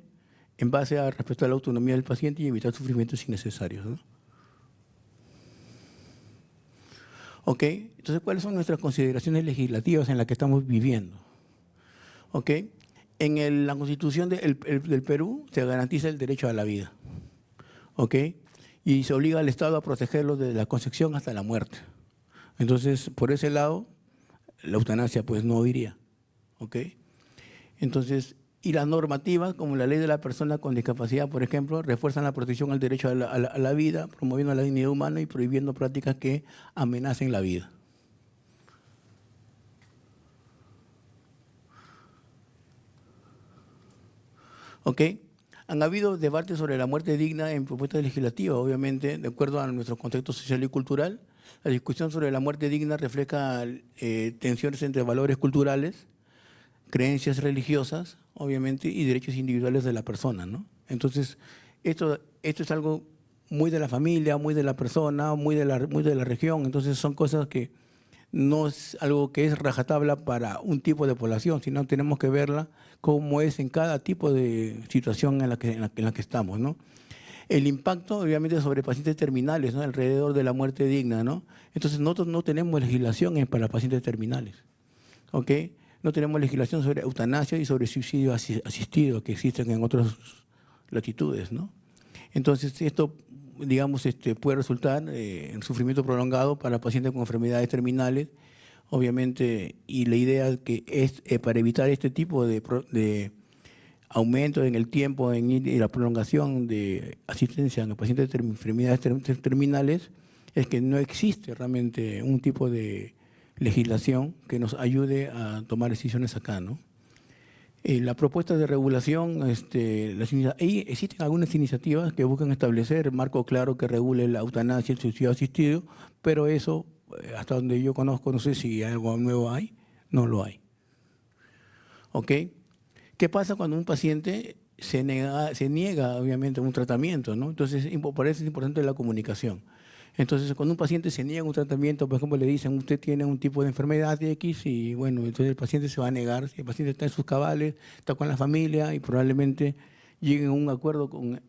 en base a respetar la autonomía del paciente y evitar sufrimientos innecesarios, ¿no? ¿Ok? Entonces, ¿cuáles son nuestras consideraciones legislativas en las que estamos viviendo? ¿Ok? En la Constitución del Perú se garantiza el derecho a la vida, ¿ok? Y se obliga al Estado a protegerlo desde la concepción hasta la muerte. Entonces, por ese lado, la eutanasia pues no iría, ¿ok? Entonces, Y las normativas, como la ley de la persona con discapacidad, por ejemplo, refuerzan la protección al derecho a la vida, promoviendo la dignidad humana y prohibiendo prácticas que amenacen la vida. ¿Ok? Han habido debates sobre la muerte digna en propuestas legislativas, obviamente, de acuerdo a nuestro contexto social y cultural. La discusión sobre la muerte digna refleja tensiones entre valores culturales, creencias religiosas, obviamente, y derechos individuales de la persona, ¿no? Entonces, esto es algo muy de la familia, muy de la persona, muy de la región. Entonces, son cosas que no es algo que es rajatabla para un tipo de población, sino tenemos que verla como es en cada tipo de situación en la que estamos, ¿no? El impacto, obviamente, sobre pacientes terminales, ¿no? Alrededor de la muerte digna, ¿no? Entonces, nosotros no tenemos legislación para pacientes terminales, ¿ok? No tenemos legislación sobre eutanasia y sobre suicidio asistido que existen en otras latitudes, ¿no? Entonces, esto, digamos, puede resultar en sufrimiento prolongado para pacientes con enfermedades terminales, obviamente, y la idea que es para evitar este tipo de aumento en el tiempo y la prolongación de asistencia en los pacientes de enfermedades terminales es que no existe realmente un tipo de legislación que nos ayude a tomar decisiones acá, ¿no? La propuesta de regulación, ahí existen algunas iniciativas que buscan establecer marco claro que regule la eutanasia y el suicidio asistido, pero eso, hasta donde yo conozco, no sé si algo nuevo hay, no lo hay. ¿Ok? ¿Qué pasa cuando un paciente se niega obviamente, a un tratamiento, ¿no? Entonces, por eso es importante la comunicación. Entonces, cuando un paciente se niega a un tratamiento, por ejemplo, le dicen, usted tiene un tipo de enfermedad de X y, bueno, entonces el paciente se va a negar. Si el paciente está en sus cabales, está con la familia y probablemente lleguen a un acuerdo con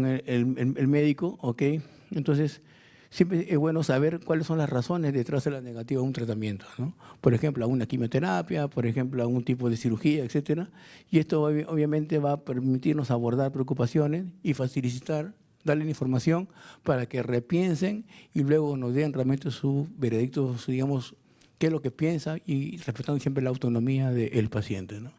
el médico, ¿ok? Entonces, siempre es bueno saber cuáles son las razones detrás de la negativa a un tratamiento, ¿no? Por ejemplo, a una quimioterapia, por ejemplo, a un tipo de cirugía, etcétera. Y esto obviamente va a permitirnos abordar preocupaciones y facilitar, darle la información para que repiensen y luego nos den realmente su veredicto, digamos, qué es lo que piensa y respetando siempre la autonomía del paciente, ¿no?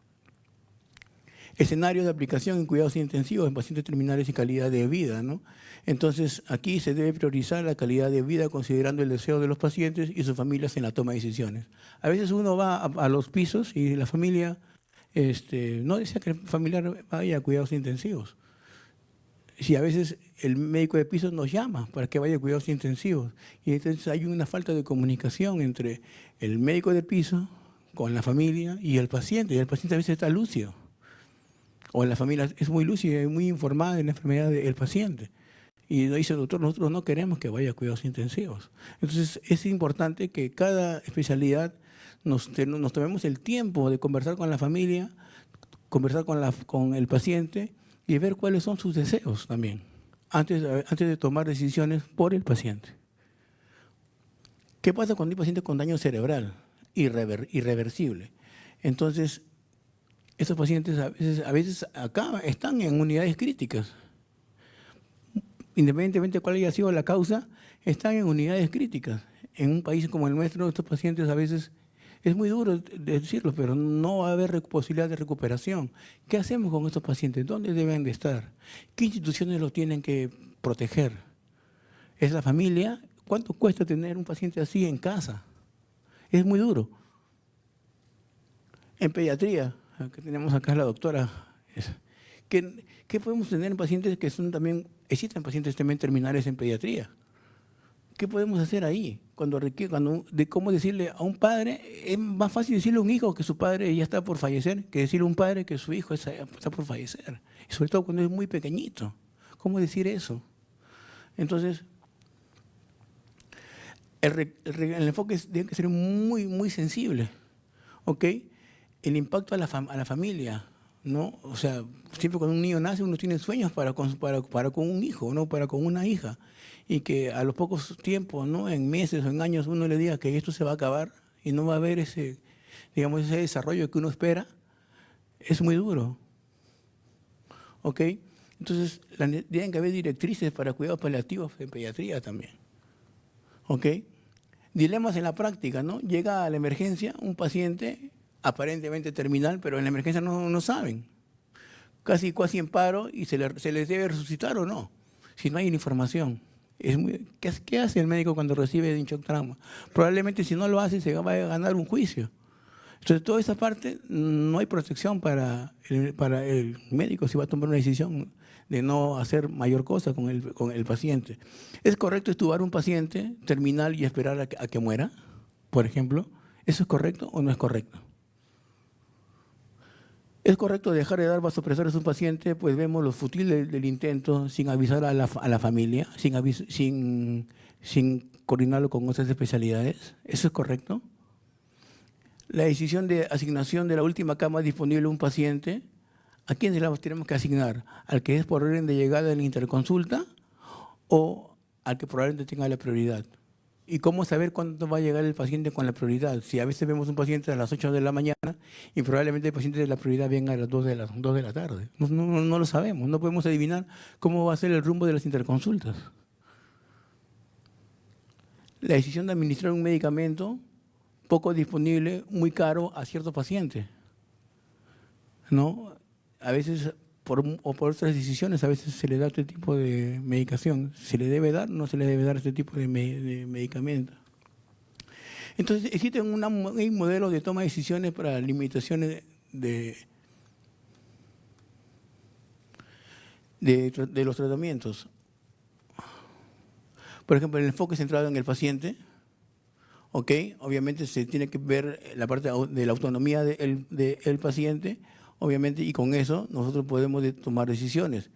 Escenario de aplicación en cuidados intensivos en pacientes terminales y calidad de vida, ¿no? Entonces, aquí se debe priorizar la calidad de vida considerando el deseo de los pacientes y sus familias en la toma de decisiones. A veces uno va a los pisos y la familia no desea que el familiar vaya a cuidados intensivos. Si a veces el médico de piso nos llama para que vaya a cuidados intensivos. Y entonces hay una falta de comunicación entre el médico de piso con la familia y el paciente. Y el paciente a veces está lúcido. O la familia es muy lúcida y muy informada de la enfermedad del paciente. Y dice el doctor, nosotros no queremos que vaya a cuidados intensivos. Entonces es importante que cada especialidad nos tomemos el tiempo de conversar con la familia, conversar con el paciente y ver cuáles son sus deseos también, antes de tomar decisiones por el paciente. ¿Qué pasa cuando hay paciente con daño cerebral irreversible? Entonces, estos pacientes a veces acá están en unidades críticas. Independientemente de cuál haya sido la causa, están en unidades críticas. En un país como el nuestro, estos pacientes a veces, es muy duro decirlo, pero no va a haber posibilidad de recuperación. ¿Qué hacemos con estos pacientes? ¿Dónde deben de estar? ¿Qué instituciones los tienen que proteger? ¿Es la familia? ¿Cuánto cuesta tener un paciente así en casa? Es muy duro. En pediatría, que tenemos acá la doctora, ¿qué podemos tener en pacientes que son también, existen pacientes también terminales en pediatría? ¿Qué podemos hacer ahí? ¿Cómo decirle a un padre? Es más fácil decirle a un hijo que su padre ya está por fallecer que decirle a un padre que su hijo está por fallecer. Y sobre todo cuando es muy pequeñito. ¿Cómo decir eso? Entonces, el enfoque tiene que ser muy, muy sensible. ¿Ok? El impacto a la familia, ¿no? O sea, siempre cuando un niño nace uno tiene sueños para con un hijo, ¿no? Para con una hija. Y que a los pocos tiempos, ¿no? En meses o en años uno le diga que esto se va a acabar y no va a haber ese desarrollo que uno espera, es muy duro. ¿Ok? Entonces, tienen que haber directrices para cuidados paliativos en pediatría también. ¿Ok? Dilemas en la práctica, ¿no? Llega a la emergencia un paciente aparentemente terminal, pero en la emergencia no saben. Casi en paro y se les debe resucitar o no, si no hay información. ¿Qué hace el médico cuando recibe de shock trauma? Probablemente si no lo hace se va a ganar un juicio. Entonces, toda esa parte no hay protección para el médico si va a tomar una decisión de no hacer mayor cosa con el paciente. ¿Es correcto extubar un paciente terminal y esperar a que muera, por ejemplo? ¿Eso es correcto o no es correcto? ¿Es correcto dejar de dar vasopresores a un paciente? Pues vemos lo fútil del intento sin avisar a la familia, sin coordinarlo con otras especialidades. ¿Eso es correcto? La decisión de asignación de la última cama disponible a un paciente, ¿a quién se la tenemos que asignar? ¿Al que es por orden de llegada en la interconsulta o al que probablemente tenga la prioridad? ¿Y cómo saber cuándo va a llegar el paciente con la prioridad? Si a veces vemos un paciente a las 8 de la mañana y probablemente el paciente de la prioridad venga a las 2 de la tarde. No lo sabemos, no podemos adivinar cómo va a ser el rumbo de las interconsultas. La decisión de administrar un medicamento poco disponible, muy caro a ciertos pacientes, ¿no? A veces, por otras decisiones, a veces se le da este tipo de medicación. ¿Se le debe dar o no se le debe dar este tipo de medicamento? Entonces, existe un modelo de toma de decisiones para limitaciones de los tratamientos. Por ejemplo, el enfoque centrado en el paciente. ¿Ok? Obviamente se tiene que ver la parte de la autonomía del paciente, obviamente, y con eso nosotros podemos tomar decisiones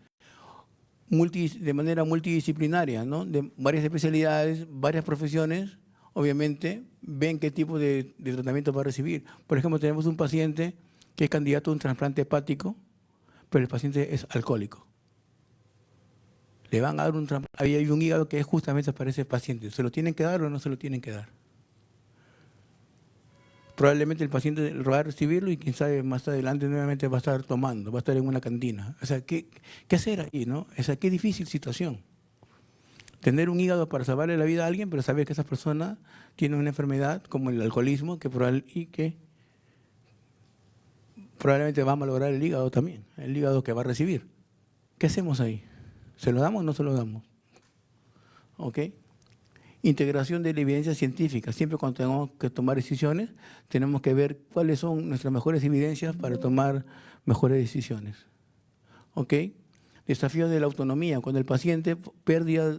de manera multidisciplinaria, ¿no? De varias especialidades, varias profesiones, obviamente, ven qué tipo de tratamiento va a recibir. Por ejemplo, tenemos un paciente que es candidato a un trasplante hepático, pero el paciente es alcohólico. Le van a dar un trasplante, hay un hígado que es justamente para ese paciente. ¿Se lo tienen que dar o no se lo tienen que dar? Probablemente el paciente va a recibirlo y quién sabe más adelante nuevamente va a estar tomando, va a estar en una cantina. O sea, ¿qué hacer ahí, no? O sea, qué difícil situación. Tener un hígado para salvarle la vida a alguien, pero saber que esa persona tiene una enfermedad como el alcoholismo que probablemente va a malograr el hígado también, el hígado que va a recibir. ¿Qué hacemos ahí? ¿Se lo damos o no se lo damos? ¿Ok? Integración de la evidencia científica. Siempre cuando tenemos que tomar decisiones, tenemos que ver cuáles son nuestras mejores evidencias para tomar mejores decisiones. ¿Ok? Desafío de la autonomía. Cuando el paciente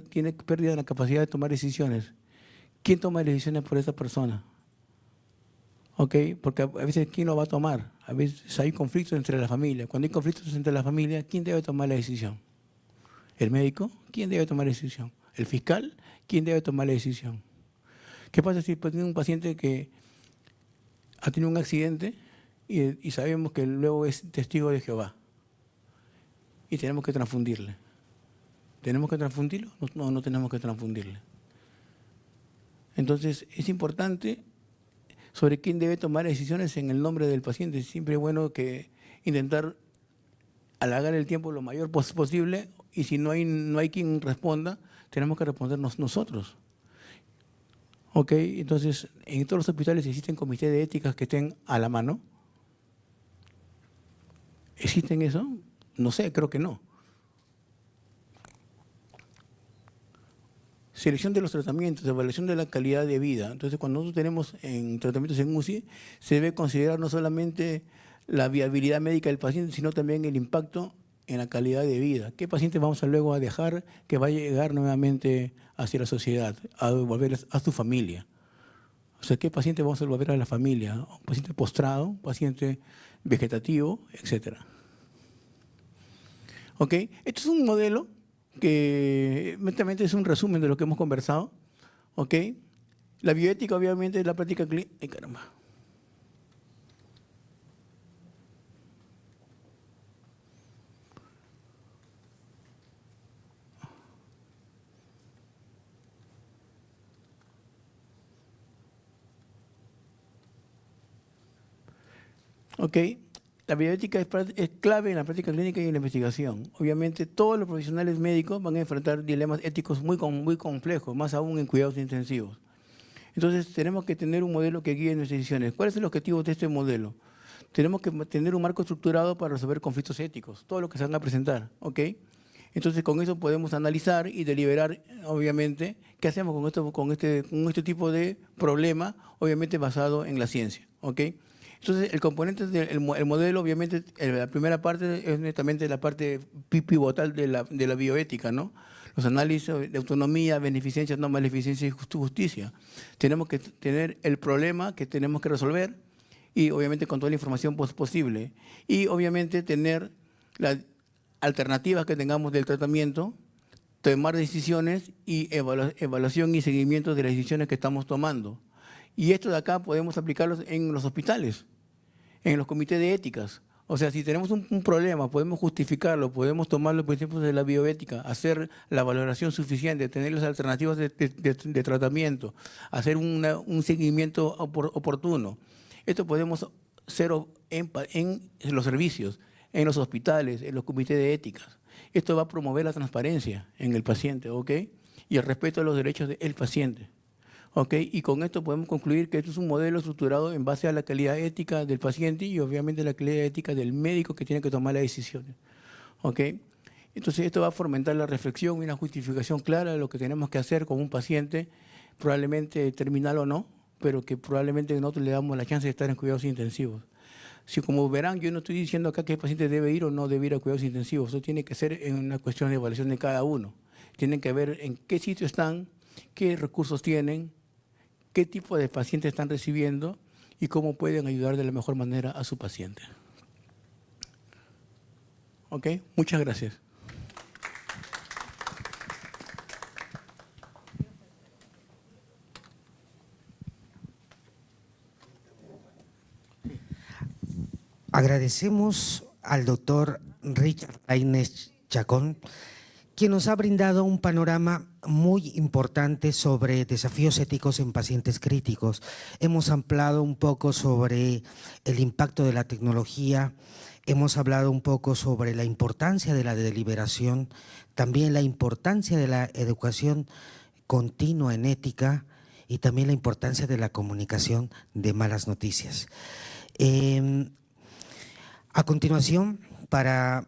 tiene pérdida de la capacidad de tomar decisiones, ¿quién toma las decisiones por esa persona? ¿Ok? Porque a veces, ¿quién lo va a tomar? A veces hay conflictos entre la familia. Cuando hay conflictos entre la familia, ¿quién debe tomar la decisión? ¿El médico? ¿Quién debe tomar la decisión? ¿El fiscal? ¿Quién debe tomar la decisión? ¿Qué pasa si tiene un paciente que ha tenido un accidente y sabemos que luego es testigo de Jehová y tenemos que transfundirle? ¿Tenemos que transfundirlo? No tenemos que transfundirle. Entonces, es importante sobre quién debe tomar decisiones en el nombre del paciente. Siempre es bueno que intentar alargar el tiempo lo mayor posible y si no hay quien responda, tenemos que respondernos nosotros. ¿Ok? Entonces, en todos los hospitales existen comités de éticas que estén a la mano. ¿Existen eso? No sé, creo que no. Selección de los tratamientos, evaluación de la calidad de vida. Entonces, cuando nosotros tenemos tratamientos en UCI, se debe considerar no solamente la viabilidad médica del paciente, sino también el impacto en la calidad de vida. ¿Qué paciente vamos a luego a dejar que va a llegar nuevamente hacia la sociedad, a volver a su familia? O sea, ¿qué paciente vamos a volver a la familia? ¿Un paciente postrado, un paciente vegetativo, etcétera? ¿Ok? Este es un modelo que mentalmente es un resumen de lo que hemos conversado. ¿Ok? La bioética obviamente es la práctica clínica. ¡Ay, caramba! ¿Ok? La bioética es clave en la práctica clínica y en la investigación. Obviamente, todos los profesionales médicos van a enfrentar dilemas éticos muy complejos, más aún en cuidados intensivos. Entonces, tenemos que tener un modelo que guíe nuestras decisiones. ¿Cuál es el objetivo de este modelo? Tenemos que tener un marco estructurado para resolver conflictos éticos, todo lo que se van a presentar, ¿ok? Entonces, con eso podemos analizar y deliberar, obviamente, qué hacemos con este tipo de problema, obviamente basado en la ciencia, ¿ok? Entonces, el componente del modelo, obviamente, la primera parte es netamente la parte pivotal de la bioética, ¿no? Los análisis de autonomía, beneficencia, no maleficencia y justicia. Tenemos que tener el problema que tenemos que resolver y, obviamente, con toda la información posible. Y, obviamente, tener las alternativas que tengamos del tratamiento, tomar decisiones y evaluación y seguimiento de las decisiones que estamos tomando. Y esto de acá podemos aplicarlo en los hospitales, en los comités de éticas. O sea, si tenemos un problema, podemos justificarlo, podemos tomar los principios de la bioética, hacer la valoración suficiente, tener las alternativas de tratamiento, hacer un seguimiento oportuno. Esto podemos hacer en los servicios, en los hospitales, en los comités de éticas. Esto va a promover la transparencia en el paciente, ¿ok? Y el respeto a los derechos del paciente. ¿Ok? Y con esto podemos concluir que esto es un modelo estructurado en base a la calidad ética del paciente y obviamente la calidad ética del médico que tiene que tomar las decisiones. ¿Ok? Entonces esto va a fomentar la reflexión y una justificación clara de lo que tenemos que hacer con un paciente, probablemente terminal o no, pero que probablemente nosotros le damos la chance de estar en cuidados intensivos. Si como verán, yo no estoy diciendo acá que el paciente debe ir o no debe ir a cuidados intensivos, eso tiene que ser en una cuestión de evaluación de cada uno. Tienen que ver en qué sitio están, qué recursos tienen, qué tipo de pacientes están recibiendo y cómo pueden ayudar de la mejor manera a su paciente. ¿Ok? Muchas gracias. Agradecemos al doctor Richard Lainez Chacón, quien nos ha brindado un panorama muy importante sobre desafíos éticos en pacientes críticos. Hemos hablado un poco sobre el impacto de la tecnología, hemos hablado un poco sobre la importancia de la deliberación, también la importancia de la educación continua en ética y también la importancia de la comunicación de malas noticias. A continuación, para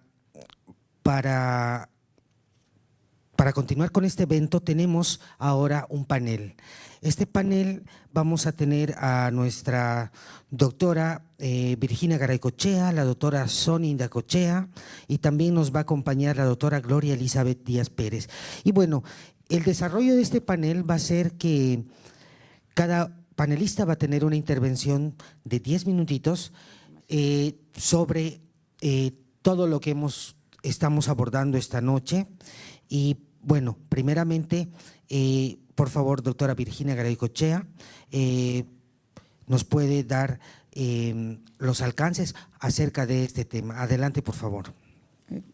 continuar con este evento, tenemos ahora un panel. Este panel vamos a tener a nuestra doctora Virginia Garaycochea, la doctora Sonia Indacochea y también nos va a acompañar la doctora Gloria Elizabeth Díaz Pérez. Y bueno, el desarrollo de este panel va a ser que cada panelista va a tener una intervención de 10 minutitos sobre todo lo que estamos abordando esta noche. Y bueno, primeramente, por favor, doctora Virginia Garaycochea, nos puede dar los alcances acerca de este tema. Adelante, por favor.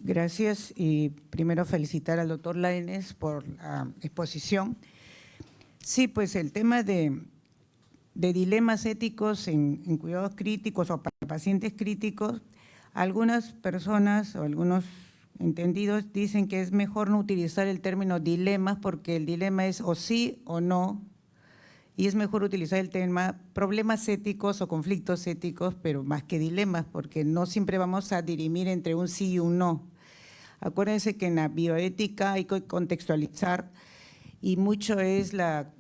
Gracias y primero felicitar al doctor Lainez por la exposición. Sí, pues el tema de dilemas éticos en cuidados críticos o para pacientes críticos, algunas personas o algunos entendidos dicen que es mejor no utilizar el término dilemas porque el dilema es o sí o no y es mejor utilizar el tema problemas éticos o conflictos éticos, pero más que dilemas porque no siempre vamos a dirimir entre un sí y un no. Acuérdense que en la bioética hay que contextualizar y mucho es la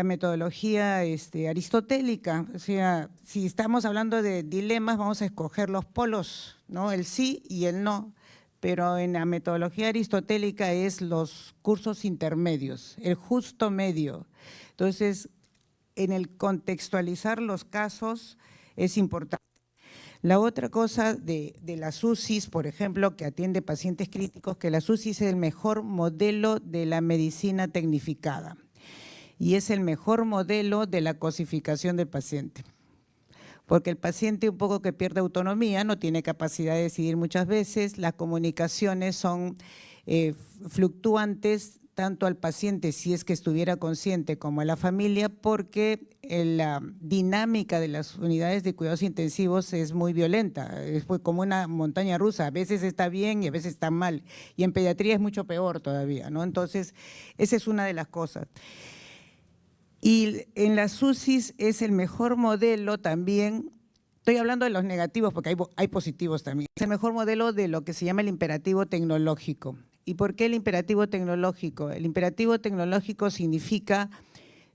metodología aristotélica, o sea, si estamos hablando de dilemas vamos a escoger los polos, ¿no? El sí y el no, pero en la metodología aristotélica es los cursos intermedios, el justo medio. Entonces, en el contextualizar los casos es importante. La otra cosa de las UCIs, por ejemplo, que atiende pacientes críticos, que las UCIs es el mejor modelo de la medicina tecnificada y es el mejor modelo de la cosificación del paciente. Porque el paciente un poco que pierde autonomía, no tiene capacidad de decidir muchas veces, las comunicaciones son fluctuantes tanto al paciente si es que estuviera consciente como a la familia porque la dinámica de las unidades de cuidados intensivos es muy violenta, es como una montaña rusa, a veces está bien y a veces está mal y en pediatría es mucho peor todavía, ¿no? Entonces, esa es una de las cosas. Y en las UCIs es el mejor modelo también, estoy hablando de los negativos porque hay positivos también, es el mejor modelo de lo que se llama el imperativo tecnológico. ¿Y por qué el imperativo tecnológico? El imperativo tecnológico significa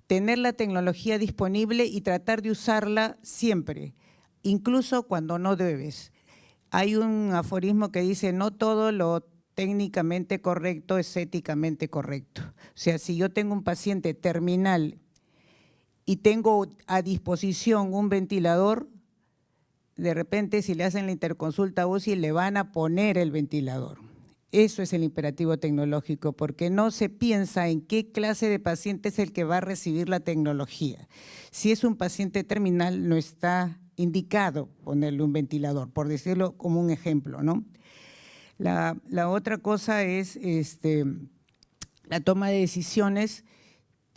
tener la tecnología disponible y tratar de usarla siempre, incluso cuando no debes. Hay un aforismo que dice, no todo lo técnicamente correcto es éticamente correcto. O sea, si yo tengo un paciente terminal y tengo a disposición un ventilador, de repente si le hacen la interconsulta UCI le van a poner el ventilador. Eso es el imperativo tecnológico, porque no se piensa en qué clase de paciente es el que va a recibir la tecnología. Si es un paciente terminal, no está indicado ponerle un ventilador, por decirlo como un ejemplo, ¿no? La otra cosa es la toma de decisiones.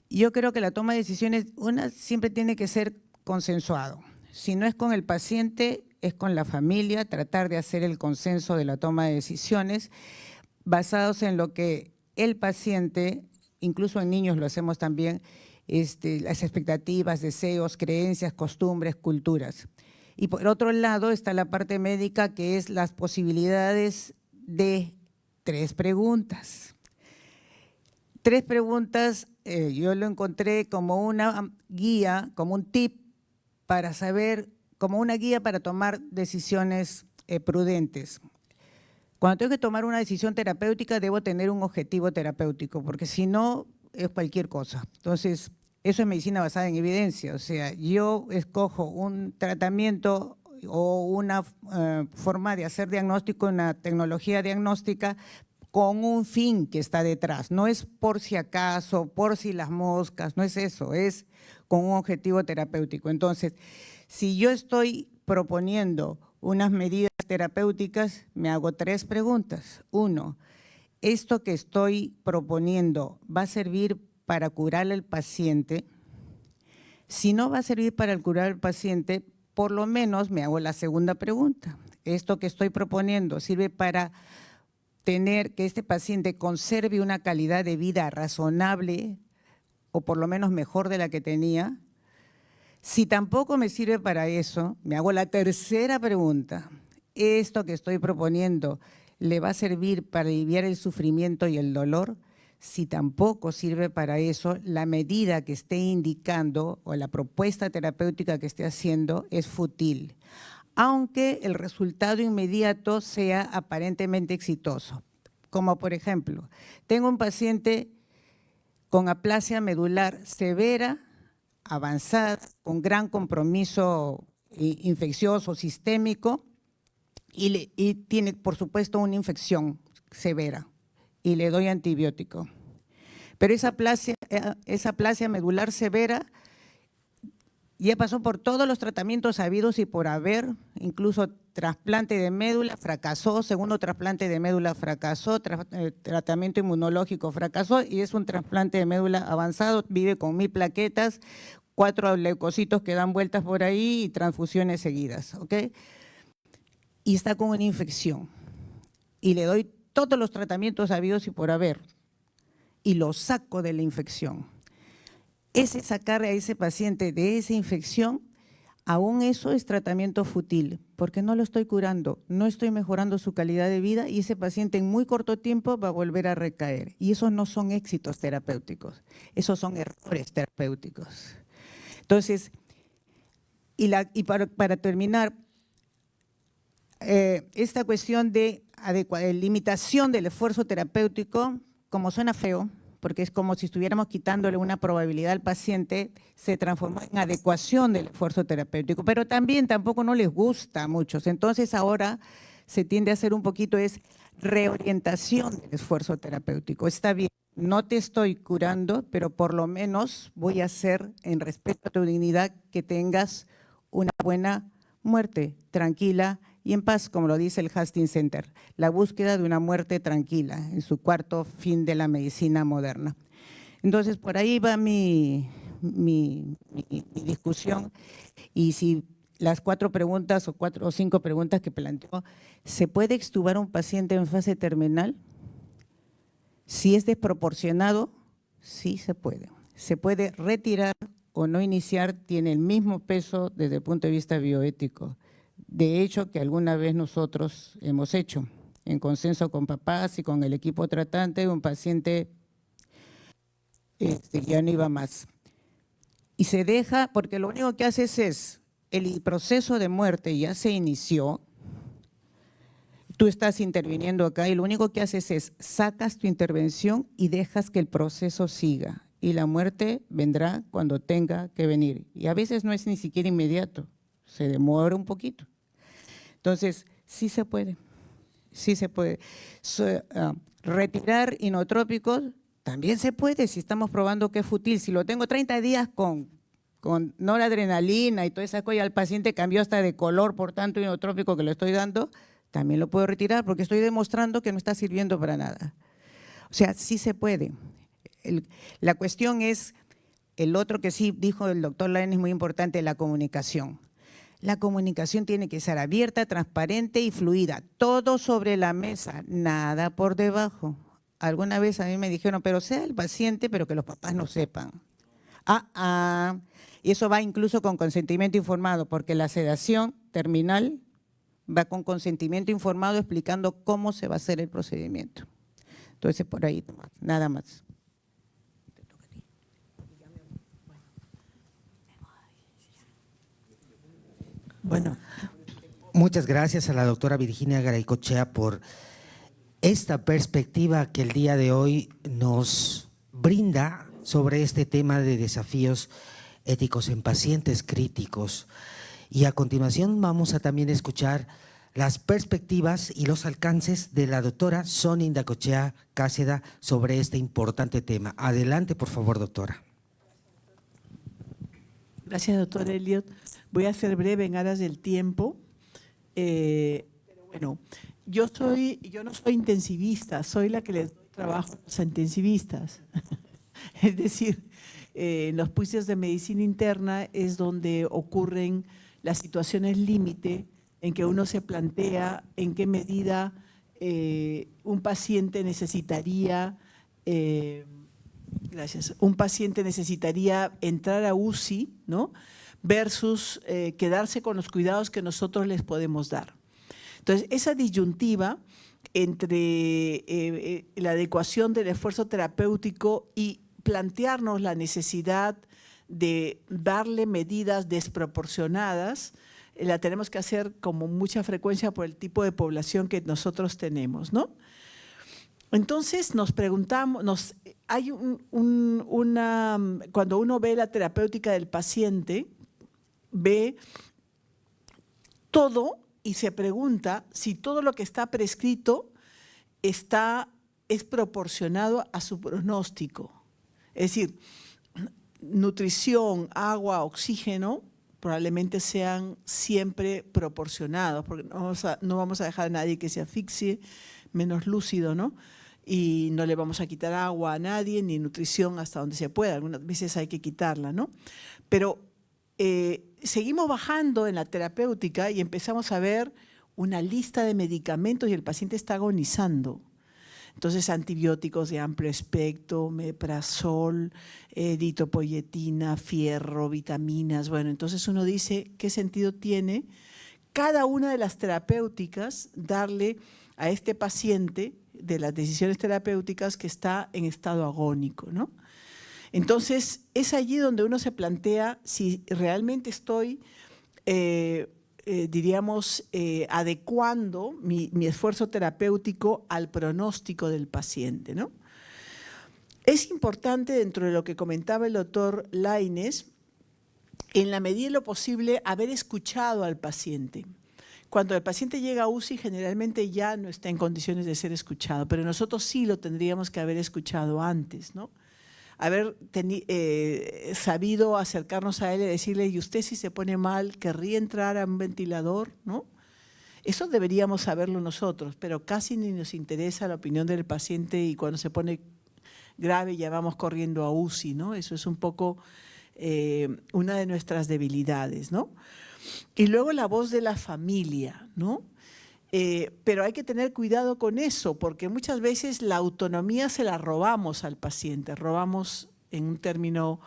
Yo creo que la toma de decisiones, una siempre tiene que ser consensuado. Si no es con el paciente, es con la familia, tratar de hacer el consenso de la toma de decisiones basados en lo que el paciente, incluso en niños lo hacemos también, las expectativas, deseos, creencias, costumbres, culturas. Y por otro lado está la parte médica, que es las posibilidades de 3 preguntas. 3 preguntas, yo lo encontré como una guía, como un tip para saber, como una guía para tomar decisiones prudentes. Cuando tengo que tomar una decisión terapéutica, debo tener un objetivo terapéutico, porque si no, es cualquier cosa. Entonces, eso es medicina basada en evidencia. O sea, yo escojo un tratamiento o una forma de hacer diagnóstico, una tecnología diagnóstica con un fin que está detrás. No es por si acaso, por si las moscas, no es eso, es con un objetivo terapéutico. Entonces, si yo estoy proponiendo unas medidas terapéuticas, me hago 3 preguntas. 1, ¿esto que estoy proponiendo va a servir para curar al paciente? Si no va a servir para curar al paciente, por lo menos me hago la segunda pregunta. ¿Esto que estoy proponiendo sirve para tener que este paciente conserve una calidad de vida razonable o por lo menos mejor de la que tenía? Si tampoco me sirve para eso, me hago la tercera pregunta. ¿Esto que estoy proponiendo le va a servir para aliviar el sufrimiento y el dolor? Si tampoco sirve para eso, la medida que esté indicando o la propuesta terapéutica que esté haciendo es fútil, aunque el resultado inmediato sea aparentemente exitoso. Como por ejemplo, tengo un paciente con aplasia medular severa, avanzada, con gran compromiso infeccioso sistémico y tiene, por supuesto, una infección severa y le doy antibiótico. Pero esa aplasia medular severa ya pasó por todos los tratamientos habidos y por haber, incluso trasplante de médula fracasó, segundo trasplante de médula fracasó, tratamiento inmunológico fracasó y es un trasplante de médula avanzado, vive con 1000 plaquetas, 4 leucocitos que dan vueltas por ahí y transfusiones seguidas, ¿ok? Y está con una infección y le doy todos los tratamientos habidos y por haber y lo saco de la infección. Ese sacar a ese paciente de esa infección, aún eso es tratamiento fútil, porque no lo estoy curando, no estoy mejorando su calidad de vida y ese paciente en muy corto tiempo va a volver a recaer. Y esos no son éxitos terapéuticos, esos son errores terapéuticos. Entonces, para terminar, esta cuestión de limitación del esfuerzo terapéutico, como suena feo, porque es como si estuviéramos quitándole una probabilidad al paciente, se transformó en adecuación del esfuerzo terapéutico, pero también tampoco no les gusta a muchos. Entonces ahora se tiende a hacer un poquito es reorientación del esfuerzo terapéutico. Está bien, no te estoy curando, pero por lo menos voy a hacer, en respeto a tu dignidad, que tengas una buena muerte, tranquila y en paz, como lo dice el Hastings Center, la búsqueda de una muerte tranquila, en su 4.º fin de la medicina moderna. Entonces, por ahí va mi discusión, y si las 4 preguntas o 4 o 5 preguntas que planteó, ¿se puede extubar a un paciente en fase terminal? Si es desproporcionado, sí se puede. se puede retirar o no iniciar, tiene el mismo peso desde el punto de vista bioético. De hecho, que alguna vez nosotros hemos hecho, en consenso con papás y con el equipo tratante, un paciente ya no iba más. Y se deja, porque lo único que haces es, el proceso de muerte ya se inició, tú estás interviniendo acá y lo único que haces es, sacas tu intervención y dejas que el proceso siga. Y la muerte vendrá cuando tenga que venir. Y a veces no es ni siquiera inmediato, se demora un poquito. Entonces, sí se puede, sí se puede. Retirar inotrópicos también se puede, si estamos probando que es fútil. Si lo tengo 30 días con noradrenalina y toda esa cosa, el paciente cambió hasta de color por tanto inotrópico que le estoy dando, también lo puedo retirar porque estoy demostrando que no está sirviendo para nada. O sea, sí se puede. La cuestión es, el otro que sí dijo el doctor Lainez, muy importante, la comunicación. La comunicación tiene que ser abierta, transparente y fluida. Todo sobre la mesa, nada por debajo. Alguna vez a mí me dijeron, pero sea el paciente, pero que los papás no sepan. Y eso va incluso con consentimiento informado, porque la sedación terminal va con consentimiento informado explicando cómo se va a hacer el procedimiento. Entonces, por ahí, nada más. Bueno, muchas gracias a la doctora Virginia Garaycochea por esta perspectiva que el día de hoy nos brinda sobre este tema de desafíos éticos en pacientes críticos. Y a continuación vamos a también escuchar las perspectivas y los alcances de la doctora Sonia Indacochea Cáceda sobre este importante tema. Adelante, por favor, doctora. Gracias, doctor Elliot. Voy a ser breve en aras del tiempo. Pero bueno, yo no soy intensivista, soy la que les doy trabajo a los intensivistas. Es decir, en los juicios de medicina interna es donde ocurren las situaciones límite en que uno se plantea en qué medida un paciente necesitaría, un paciente necesitaría entrar a UCI, ¿no?, versus quedarse con los cuidados que nosotros les podemos dar. Entonces, esa disyuntiva entre la adecuación del esfuerzo terapéutico y plantearnos la necesidad de darle medidas desproporcionadas, la tenemos que hacer con mucha frecuencia por el tipo de población que nosotros tenemos, ¿no? Entonces nos preguntamos, hay cuando uno ve la terapéutica del paciente, ve todo y se pregunta si todo lo que está prescrito es proporcionado a su pronóstico. Es decir, nutrición, agua, oxígeno probablemente sean siempre proporcionados, porque no vamos a dejar a nadie que se asfixie, menos lúcido, ¿no? Y no le vamos a quitar agua a nadie, ni nutrición hasta donde se pueda. Algunas veces hay que quitarla, ¿no? Pero seguimos bajando en la terapéutica y empezamos a ver una lista de medicamentos y el paciente está agonizando. Entonces, antibióticos de amplio espectro, meprazol, eritropoyetina, fierro, vitaminas. Bueno, entonces uno dice, ¿qué sentido tiene cada una de las terapéuticas darle a este paciente de las decisiones terapéuticas que está en estado agónico, ¿no? Entonces, es allí donde uno se plantea si realmente estoy, adecuando mi esfuerzo terapéutico al pronóstico del paciente, ¿no? Es importante, dentro de lo que comentaba el doctor Lainez, en la medida de lo posible, haber escuchado al paciente. Cuando el paciente llega a UCI, generalmente ya no está en condiciones de ser escuchado, pero nosotros sí lo tendríamos que haber escuchado antes, ¿no? Haber sabido acercarnos a él y decirle, y usted si se pone mal, ¿querría entrar a un ventilador?, ¿no? Eso deberíamos saberlo nosotros, pero casi ni nos interesa la opinión del paciente y cuando se pone grave ya vamos corriendo a UCI, ¿no? Eso es un poco una de nuestras debilidades, ¿no? Y luego la voz de la familia, ¿no? Pero hay que tener cuidado con eso, porque muchas veces la autonomía se la robamos al paciente, robamos en un término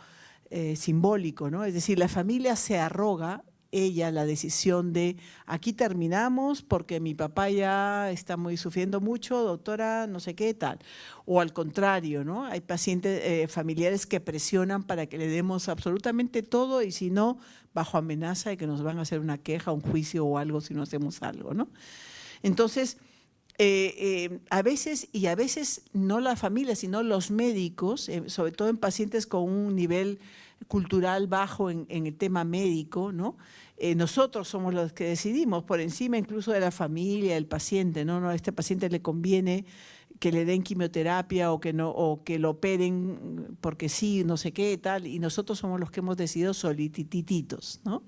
simbólico, ¿no? Es decir, la familia se arroga ella la decisión de aquí terminamos porque mi papá ya está sufriendo mucho, doctora, no sé qué, tal. O al contrario, ¿no? Hay pacientes, familiares que presionan para que le demos absolutamente todo y si no, bajo amenaza de que nos van a hacer una queja, un juicio o algo si no hacemos algo, ¿no? Entonces, a veces, y a veces no la familia, sino los médicos, sobre todo en pacientes con un nivel cultural bajo en el tema médico, ¿no? Nosotros somos los que decidimos, por encima incluso de la familia, del paciente, ¿no? No, a este paciente le conviene que le den quimioterapia o que no, o que lo operen porque sí, no sé qué, tal, y nosotros somos los que hemos decidido solitititos, ¿no?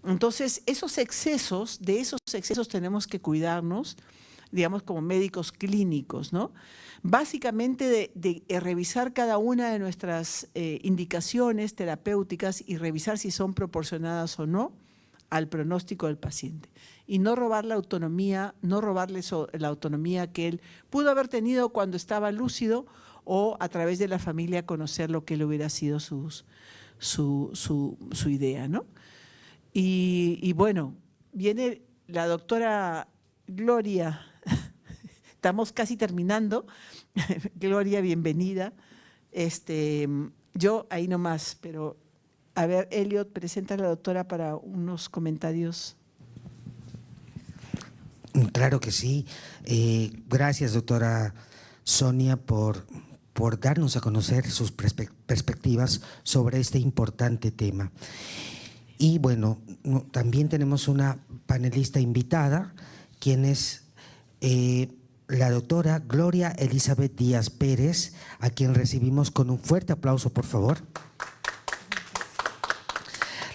Entonces, de esos excesos tenemos que cuidarnos, digamos, como médicos clínicos, ¿no? Básicamente de revisar cada una de nuestras indicaciones terapéuticas y revisar si son proporcionadas o no al pronóstico del paciente. Y no robar la autonomía, no robarle la autonomía que él pudo haber tenido cuando estaba lúcido o a través de la familia conocer lo que le hubiera sido su idea, ¿no? Y bueno, viene la doctora Gloria. Estamos casi terminando. Gloria, bienvenida. Yo ahí nomás, pero a ver, Elliot, presenta a la doctora para unos comentarios. Claro que sí. Gracias, doctora Sonia, por darnos a conocer sus perspectivas sobre este importante tema. Y bueno, también tenemos una panelista invitada, quien es la doctora Gloria Elizabeth Díaz Pérez, a quien recibimos con un fuerte aplauso, por favor.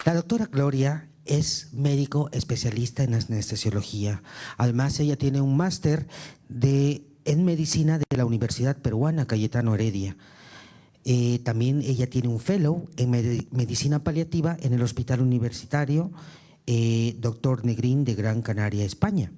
La doctora Gloria es médico especialista en anestesiología. Además, ella tiene un máster en medicina de la Universidad Peruana Cayetano Heredia. También ella tiene un fellow en medicina paliativa en el Hospital Universitario Dr. Negrín de Gran Canaria, España,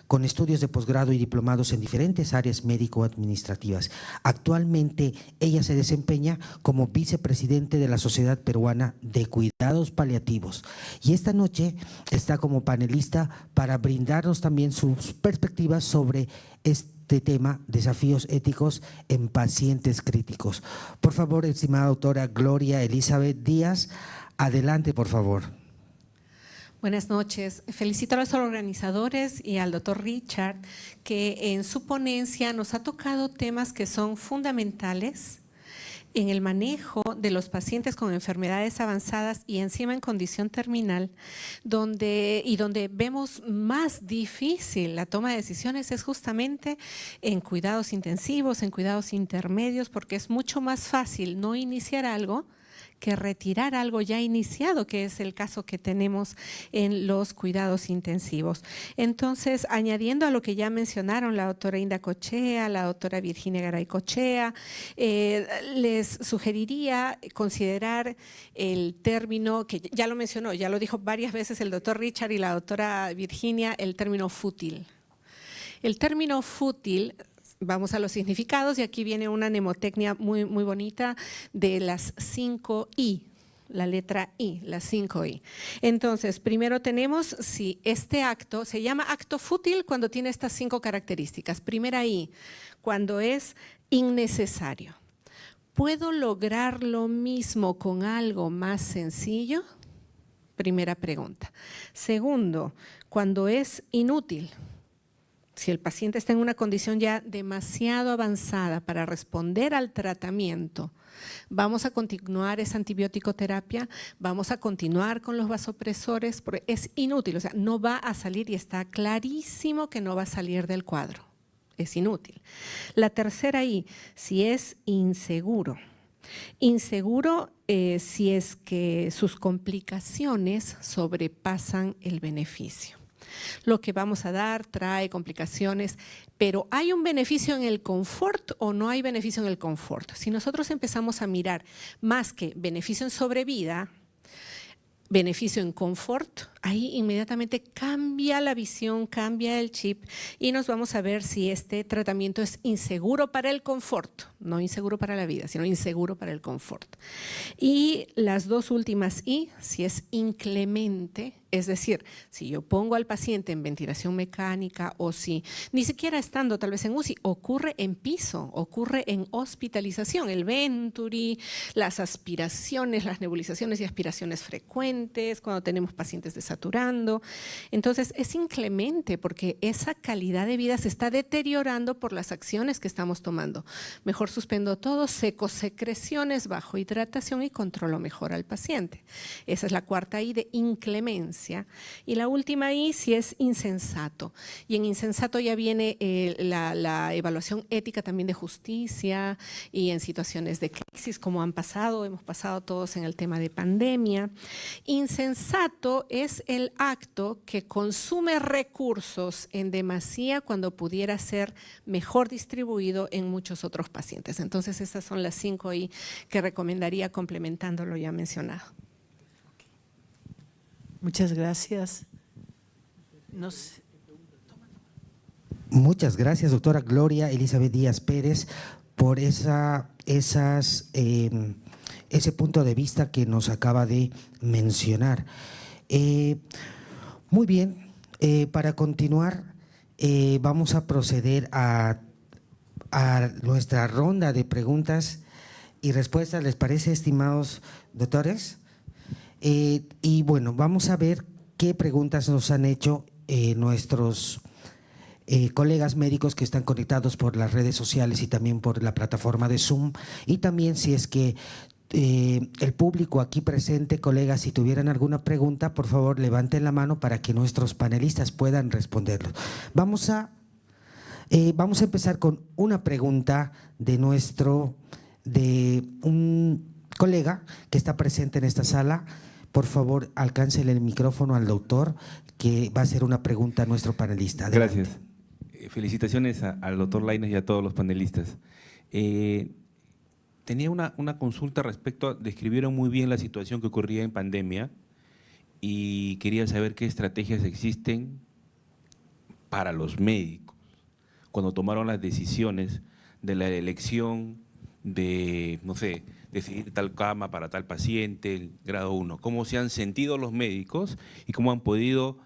con estudios de posgrado y diplomados en diferentes áreas médico-administrativas. Actualmente ella se desempeña como vicepresidente de la Sociedad Peruana de Cuidados Paliativos y esta noche está como panelista para brindarnos también sus perspectivas sobre este tema, desafíos éticos en pacientes críticos. Por favor, estimada doctora Gloria Elizabeth Díaz, adelante, por favor. Buenas noches. Felicito a los organizadores y al doctor Richard, que en su ponencia nos ha tocado temas que son fundamentales en el manejo de los pacientes con enfermedades avanzadas y encima en condición terminal, donde vemos más difícil la toma de decisiones es justamente en cuidados intensivos, en cuidados intermedios, porque es mucho más fácil no iniciar algo que retirar algo ya iniciado, que es el caso que tenemos en los cuidados intensivos. Entonces, añadiendo a lo que ya mencionaron la doctora Inda Cochea, la doctora Virginia Garay Cochea, les sugeriría considerar el término, que ya lo mencionó, ya lo dijo varias veces el doctor Richard y la doctora Virginia, el término fútil. El término fútil, vamos a los significados y aquí viene una mnemotecnia muy bonita de las 5 I, la letra I, las 5 I. Entonces, primero tenemos si este acto se llama acto fútil cuando tiene estas 5 características. Primera I, cuando es innecesario. ¿Puedo lograr lo mismo con algo más sencillo? Primera pregunta. Segundo, cuando es inútil. Si el paciente está en una condición ya demasiado avanzada para responder al tratamiento, vamos a continuar esa antibiótico-terapia, vamos a continuar con los vasopresores, porque es inútil, o sea, no va a salir y está clarísimo que no va a salir del cuadro, es inútil. La tercera I, si es inseguro. Inseguro si es que sus complicaciones sobrepasan el beneficio. Lo que vamos a dar trae complicaciones, pero ¿hay un beneficio en el confort o no hay beneficio en el confort? Si nosotros empezamos a mirar más que beneficio en sobrevida, beneficio en confort, ahí inmediatamente cambia la visión, cambia el chip y nos vamos a ver si este tratamiento es inseguro para el confort, no inseguro para la vida, sino inseguro para el confort. Y las dos últimas I, si es inclemente, es decir, si yo pongo al paciente en ventilación mecánica o si ni siquiera estando tal vez en UCI, ocurre en piso, ocurre en hospitalización, el Venturi, las aspiraciones, las nebulizaciones y aspiraciones frecuentes, cuando tenemos pacientes desaturando. Entonces es inclemente porque esa calidad de vida se está deteriorando por las acciones que estamos tomando. Mejor suspendo todo, seco secreciones, bajo hidratación y controlo mejor al paciente. Esa es la cuarta I de inclemencia. Y la última I si es insensato. Y en insensato ya viene la evaluación ética también de justicia y en situaciones de crisis como hemos pasado todos en el tema de pandemia. Insensato es el acto que consume recursos en demasía cuando pudiera ser mejor distribuido en muchos otros pacientes. Entonces esas son las 5 I que recomendaría complementando lo ya mencionado. Muchas gracias. Muchas gracias, doctora Gloria Elizabeth Díaz Pérez, por ese punto de vista que nos acaba de mencionar. Muy bien, para continuar, vamos a proceder a nuestra ronda de preguntas y respuestas. ¿Les parece, estimados doctores? Y bueno, vamos a ver qué preguntas nos han hecho nuestros colegas médicos que están conectados por las redes sociales y también por la plataforma de Zoom. Y también si es que el público aquí presente, colegas, si tuvieran alguna pregunta, por favor levanten la mano para que nuestros panelistas puedan responderlos. Vamos a empezar con una pregunta de un colega que está presente en esta sala. Por favor, alcáncele el micrófono al doctor, que va a hacer una pregunta a nuestro panelista. Adelante. Gracias. Felicitaciones al doctor Lainez y a todos los panelistas. Tenía una consulta respecto describieron muy bien la situación que ocurría en pandemia y quería saber qué estrategias existen para los médicos cuando tomaron las decisiones de la elección de, no sé, decidir tal cama para tal paciente, el grado 1. ¿Cómo se han sentido los médicos y cómo han podido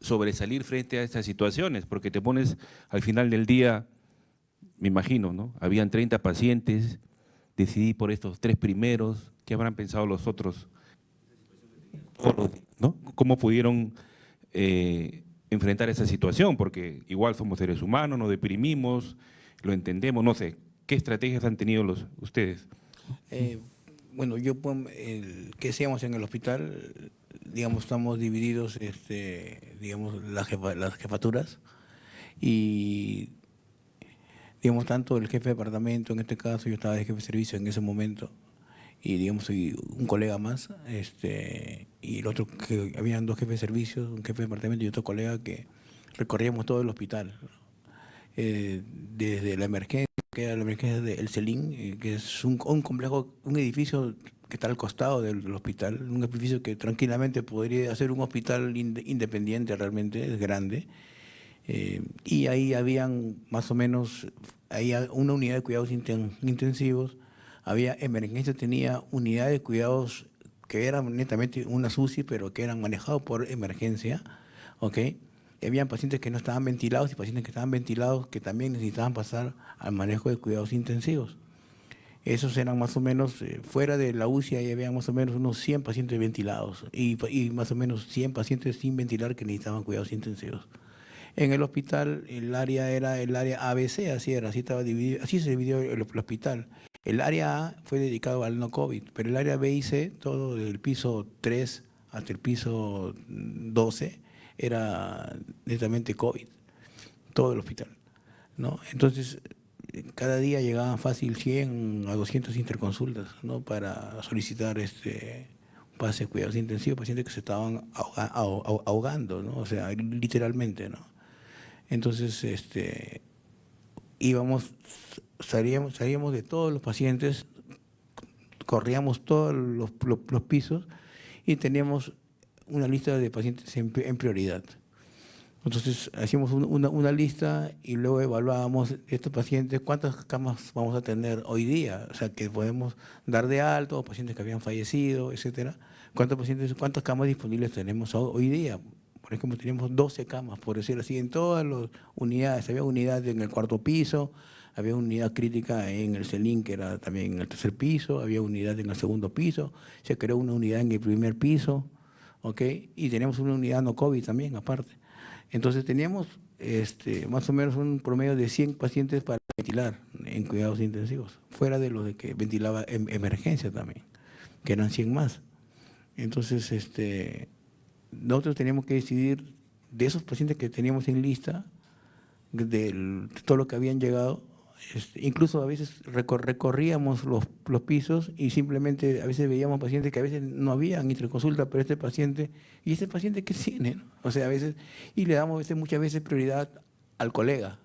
sobresalir frente a estas situaciones? Porque te pones al final del día, me imagino, ¿no? Habían 30 pacientes, decidí por estos 3 primeros, ¿qué habrán pensado los otros? ¿No? ¿Cómo pudieron enfrentar esa situación? Porque igual somos seres humanos, nos deprimimos, lo entendemos, no sé. ¿Qué estrategias han tenido ustedes? Bueno, ¿qué hacíamos en el hospital? Digamos, estamos divididos, digamos, las jefaturas y, digamos, tanto el jefe de departamento, en este caso yo estaba de jefe de servicio en ese momento, y digamos, y un colega más, y el otro, que habían 2 jefes de servicios, un jefe de departamento y otro colega que recorríamos todo el hospital, desde la emergencia, que era la emergencia del CELIN, que es un complejo, un edificio que está al costado del hospital, un edificio que tranquilamente podría ser un hospital independiente, realmente es grande, y ahí habían más o menos, una unidad de cuidados intensivos, había emergencia, tenía unidades de cuidados que eran netamente unas UCI, pero que eran manejados por emergencia, ¿ok? Habían pacientes que no estaban ventilados y pacientes que estaban ventilados que también necesitaban pasar al manejo de cuidados intensivos. Esos eran más o menos, fuera de la UCI, ahí había más o menos unos 100 pacientes ventilados y más o menos 100 pacientes sin ventilar que necesitaban cuidados intensivos. En el hospital, el área era el área ABC, así estaba dividido, así se dividió el hospital. El área A fue dedicado al no COVID, pero el área B y C, todo del piso 3 hasta el piso 12, era netamente COVID, todo el hospital, ¿no? Entonces, cada día llegaban fácil 100 a 200 interconsultas, ¿no? Para solicitar pase de cuidados intensivos, pacientes que se estaban ahogando, ¿no? O sea, literalmente, ¿no? Entonces, salíamos de todos los pacientes, corríamos todos los pisos y teníamos una lista de pacientes en prioridad. Entonces, hacíamos una lista y luego evaluábamos estos pacientes, cuántas camas vamos a tener hoy día, o sea, que podemos dar de alto, o pacientes que habían fallecido, etcétera. Cuántas camas disponibles tenemos hoy día. Por ejemplo, teníamos 12 camas, por decirlo así, en todas las unidades. Había unidad en el 4º piso, había unidad crítica en el CELIN, que era también en el 3er piso, había unidad en el 2º piso, se creó una unidad en el 1er piso, ¿ok? Y teníamos una unidad no COVID también, aparte. Entonces teníamos más o menos un promedio de 100 pacientes para ventilar en cuidados intensivos, fuera de los de que ventilaba en emergencia también, que eran 100 más. Entonces, nosotros teníamos que decidir de esos pacientes que teníamos en lista, de todo lo que habían llegado, incluso a veces recorríamos los pisos y simplemente a veces veíamos pacientes que a veces no habían interconsulta, pero este paciente qué tiene, ¿no? O sea, a veces, y le damos muchas veces prioridad al colega,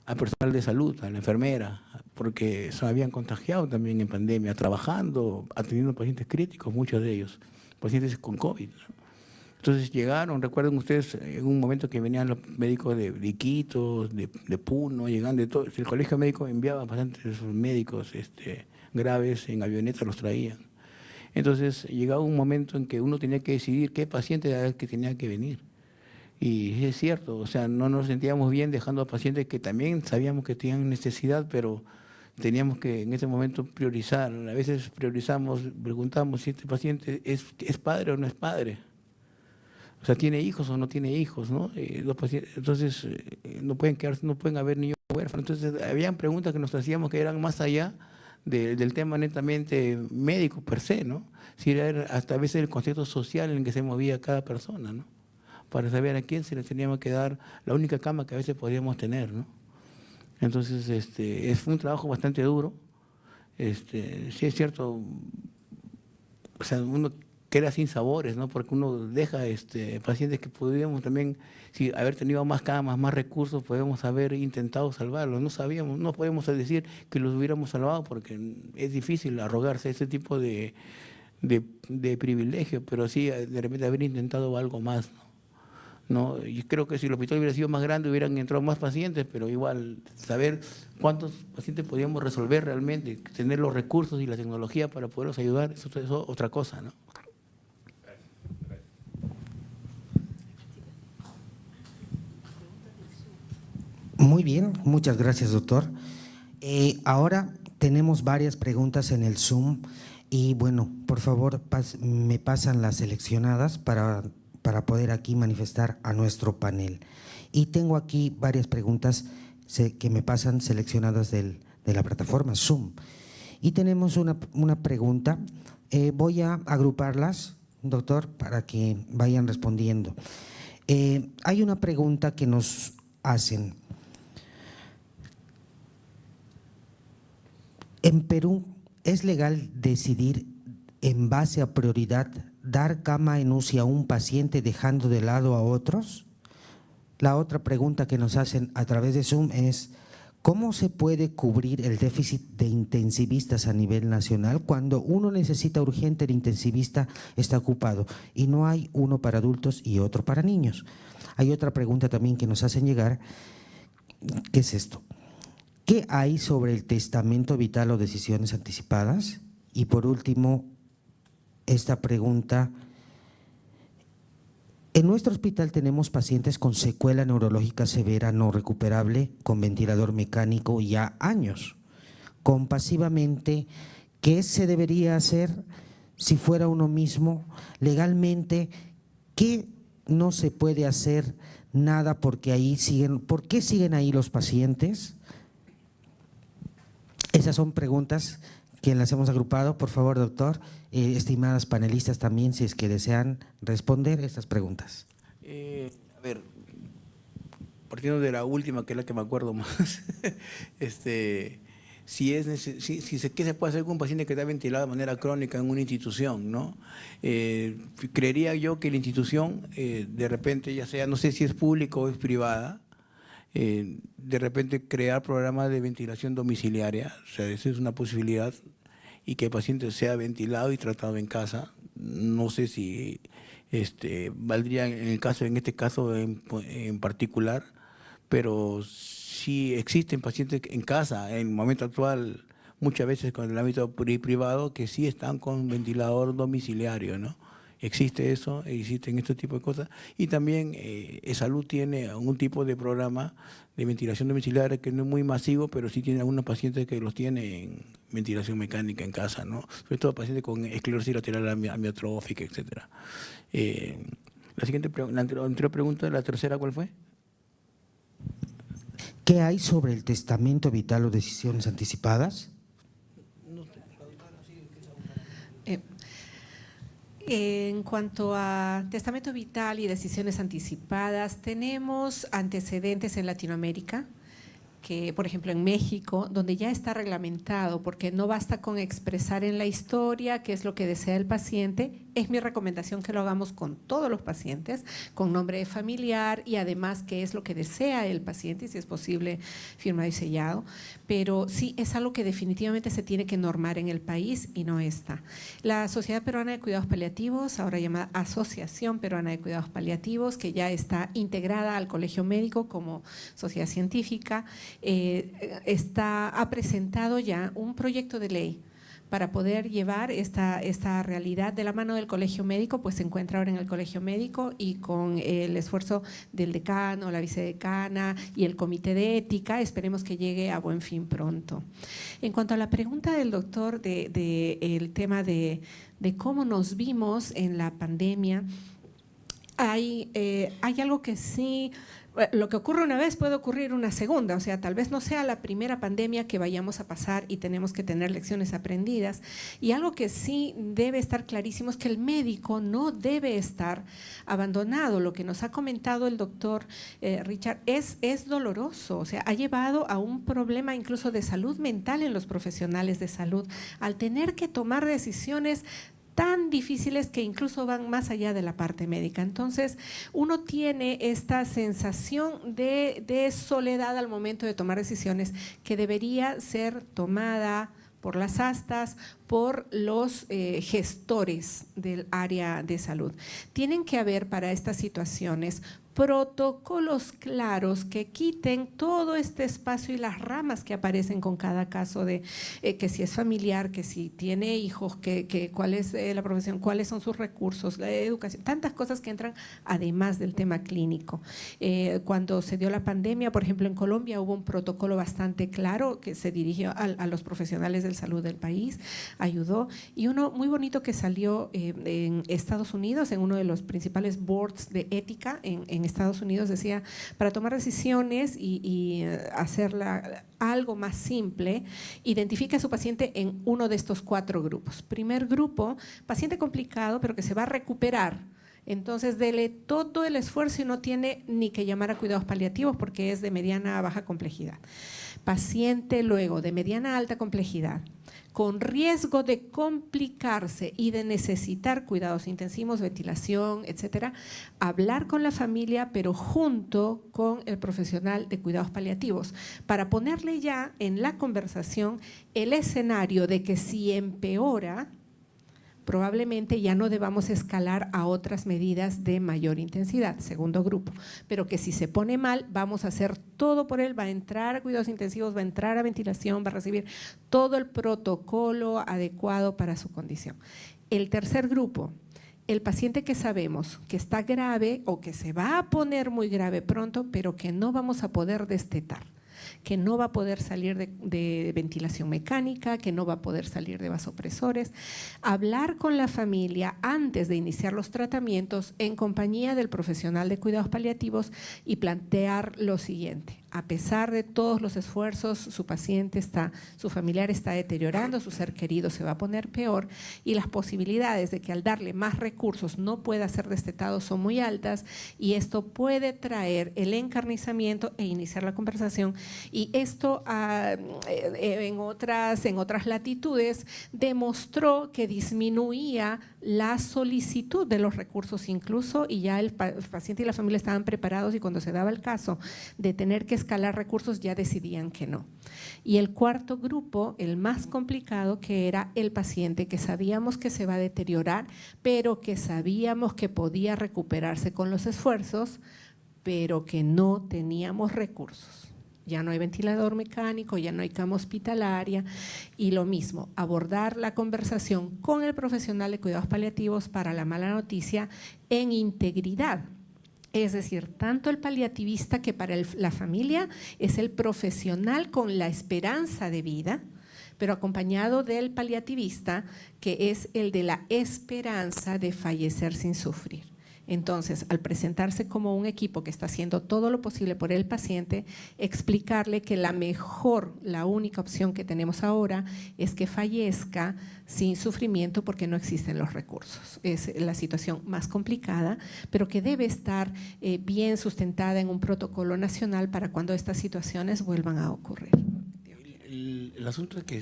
al personal de salud, a la enfermera, porque se habían contagiado también en pandemia, trabajando, atendiendo pacientes críticos, muchos de ellos, pacientes con COVID, ¿no? Entonces llegaron, recuerden ustedes, en un momento que venían los médicos de Iquitos, de Puno, llegando de todo. El colegio médico enviaba bastantes médicos graves en avioneta, los traían. Entonces llegaba un momento en que uno tenía que decidir qué paciente era el que tenía que venir. Y es cierto, o sea, no nos sentíamos bien dejando a pacientes que también sabíamos que tenían necesidad, pero teníamos que en ese momento priorizar. A veces priorizamos, preguntamos si este paciente es padre o no es padre. O sea, ¿tiene hijos o no tiene hijos, no? Entonces, no pueden haber niños huérfanos. Entonces, habían preguntas que nos hacíamos que eran más allá del tema netamente médico per se, ¿no? Si era hasta a veces el concepto social en el que se movía cada persona, ¿no? Para saber a quién se le teníamos que dar la única cama que a veces podíamos tener, ¿no? Entonces, fue un trabajo bastante duro. Sí es cierto, o sea, uno queda sin sabores, ¿no? Porque uno deja pacientes que podríamos también, si haber tenido más camas, más recursos, podemos haber intentado salvarlos. No sabíamos, no podemos decir que los hubiéramos salvado porque es difícil arrogarse ese tipo de privilegio, pero sí de repente haber intentado algo más, ¿no? Y creo que si el hospital hubiera sido más grande hubieran entrado más pacientes, pero igual saber cuántos pacientes podíamos resolver realmente, tener los recursos y la tecnología para poderlos ayudar, eso es otra cosa, ¿no? Muy bien, muchas gracias, doctor. Ahora tenemos varias preguntas en el Zoom y bueno, por favor, me pasan las seleccionadas para poder aquí manifestar a nuestro panel. Y tengo aquí varias preguntas que me pasan seleccionadas de la plataforma Zoom. Y tenemos una pregunta, voy a agruparlas, doctor, para que vayan respondiendo. Hay una pregunta que nos hacen. En Perú, ¿es legal decidir en base a prioridad dar cama en UCI a un paciente dejando de lado a otros? La otra pregunta que nos hacen a través de Zoom es ¿cómo se puede cubrir el déficit de intensivistas a nivel nacional cuando uno necesita urgente el intensivista está ocupado y no hay uno para adultos y otro para niños? Hay otra pregunta también que nos hacen llegar, ¿qué es esto? ¿Qué hay sobre el testamento vital o decisiones anticipadas? Y por último, esta pregunta, en nuestro hospital tenemos pacientes con secuela neurológica severa no recuperable, con ventilador mecánico ya años. Compasivamente, ¿qué se debería hacer si fuera uno mismo? Legalmente, ¿qué no se puede hacer? Nada, porque ahí siguen. ¿Por qué siguen ahí los pacientes? Esas son preguntas que las hemos agrupado. Por favor, doctor, estimadas panelistas también, si es que desean responder estas preguntas. A ver, partiendo de la última, que es la que me acuerdo más, ¿qué se puede hacer con un paciente que está ventilado de manera crónica en una institución, ¿no? Creería yo que la institución, de repente, ya sea, no sé si es pública o es privada, de repente crear programas de ventilación domiciliaria, o sea, esa es una posibilidad, y que el paciente sea ventilado y tratado en casa. No sé si valdría en este caso en particular, pero sí existen pacientes en casa, en el momento actual, muchas veces con el ámbito privado, que sí están con ventilador domiciliario, ¿no? Existe eso, existen este tipo de cosas. Y también Salud tiene un tipo de programa de ventilación domiciliaria que no es muy masivo, pero sí tiene algunos pacientes que los tienen en ventilación mecánica en casa, ¿no? Sobre todo pacientes con esclerosis lateral amiotrófica, etc. La anterior pregunta, la tercera, ¿cuál fue? ¿Qué hay sobre el testamento vital o decisiones anticipadas? En cuanto a testamento vital y decisiones anticipadas, tenemos antecedentes en Latinoamérica, que por ejemplo en México, donde ya está reglamentado, porque no basta con expresar en la historia qué es lo que desea el paciente. Es mi recomendación que lo hagamos con todos los pacientes, con nombre de familiar y además qué es lo que desea el paciente y si es posible firmado y sellado. Pero sí es algo que definitivamente se tiene que normar en el país y no está. La Sociedad Peruana de Cuidados Paliativos, ahora llamada Asociación Peruana de Cuidados Paliativos, que ya está integrada al Colegio Médico como sociedad científica, ha presentado ya un proyecto de ley para poder llevar esta realidad de la mano del Colegio Médico, pues se encuentra ahora en el Colegio Médico y con el esfuerzo del decano, la vicedecana y el comité de ética, esperemos que llegue a buen fin pronto. En cuanto a la pregunta del doctor el tema de cómo nos vimos en la pandemia, hay algo que sí… Lo que ocurre una vez puede ocurrir una segunda, o sea, tal vez no sea la primera pandemia que vayamos a pasar y tenemos que tener lecciones aprendidas. Y algo que sí debe estar clarísimo es que el médico no debe estar abandonado. Lo que nos ha comentado el doctor Richard es doloroso, o sea, ha llevado a un problema incluso de salud mental en los profesionales de salud, al tener que tomar decisiones tan difíciles que incluso van más allá de la parte médica. Entonces, uno tiene esta sensación de soledad al momento de tomar decisiones que debería ser tomada por las astas, por los gestores del área de salud. Tienen que haber para estas situaciones protocolos claros que quiten todo este espacio y las ramas que aparecen con cada caso de que si es familiar, que si tiene hijos, que cuál es la profesión, cuáles son sus recursos, la educación, tantas cosas que entran además del tema clínico. Cuando se dio la pandemia, por ejemplo, en Colombia hubo un protocolo bastante claro que se dirigió a los profesionales de salud del país, ayudó, y uno muy bonito que salió en Estados Unidos, en uno de los principales boards de ética en Estados Unidos, decía, para tomar decisiones y hacerla algo más simple, identifique a su paciente en uno de estos 4 grupos. Primer grupo, paciente complicado, pero que se va a recuperar. Entonces, dele todo el esfuerzo y no tiene ni que llamar a cuidados paliativos porque es de mediana a baja complejidad. Paciente luego de mediana a alta complejidad, con riesgo de complicarse y de necesitar cuidados intensivos, ventilación, etcétera, hablar con la familia, pero junto con el profesional de cuidados paliativos, para ponerle ya en la conversación el escenario de que si empeora, probablemente ya no debamos escalar a otras medidas de mayor intensidad, segundo grupo, pero que si se pone mal, vamos a hacer todo por él, va a entrar a cuidados intensivos, va a entrar a ventilación, va a recibir todo el protocolo adecuado para su condición. El tercer grupo, el paciente que sabemos que está grave o que se va a poner muy grave pronto, pero que no vamos a poder destetar, que no va a poder salir de ventilación mecánica, que no va a poder salir de vasopresores. Hablar con la familia antes de iniciar los tratamientos en compañía del profesional de cuidados paliativos y plantear lo siguiente. A pesar de todos los esfuerzos, su familiar está deteriorando, su ser querido se va a poner peor y las posibilidades de que al darle más recursos no pueda ser destetado son muy altas y esto puede traer el encarnizamiento e iniciar la conversación. Y esto en otras latitudes demostró que disminuía la solicitud de los recursos incluso y ya el paciente y la familia estaban preparados y cuando se daba el caso de tener que escalar recursos ya decidían que no. Y el cuarto grupo, el más complicado, que era el paciente que sabíamos que se va a deteriorar, pero que sabíamos que podía recuperarse con los esfuerzos, pero que no teníamos recursos. Ya no hay ventilador mecánico, ya no hay cama hospitalaria y lo mismo, abordar la conversación con el profesional de cuidados paliativos para la mala noticia en integridad. Es decir, tanto el paliativista, que para la familia es el profesional con la esperanza de vida, pero acompañado del paliativista, que es el de la esperanza de fallecer sin sufrir. Entonces, al presentarse como un equipo que está haciendo todo lo posible por el paciente, explicarle que la única opción que tenemos ahora es que fallezca sin sufrimiento porque no existen los recursos. Es la situación más complicada, pero que debe estar bien sustentada en un protocolo nacional para cuando estas situaciones vuelvan a ocurrir. El asunto es que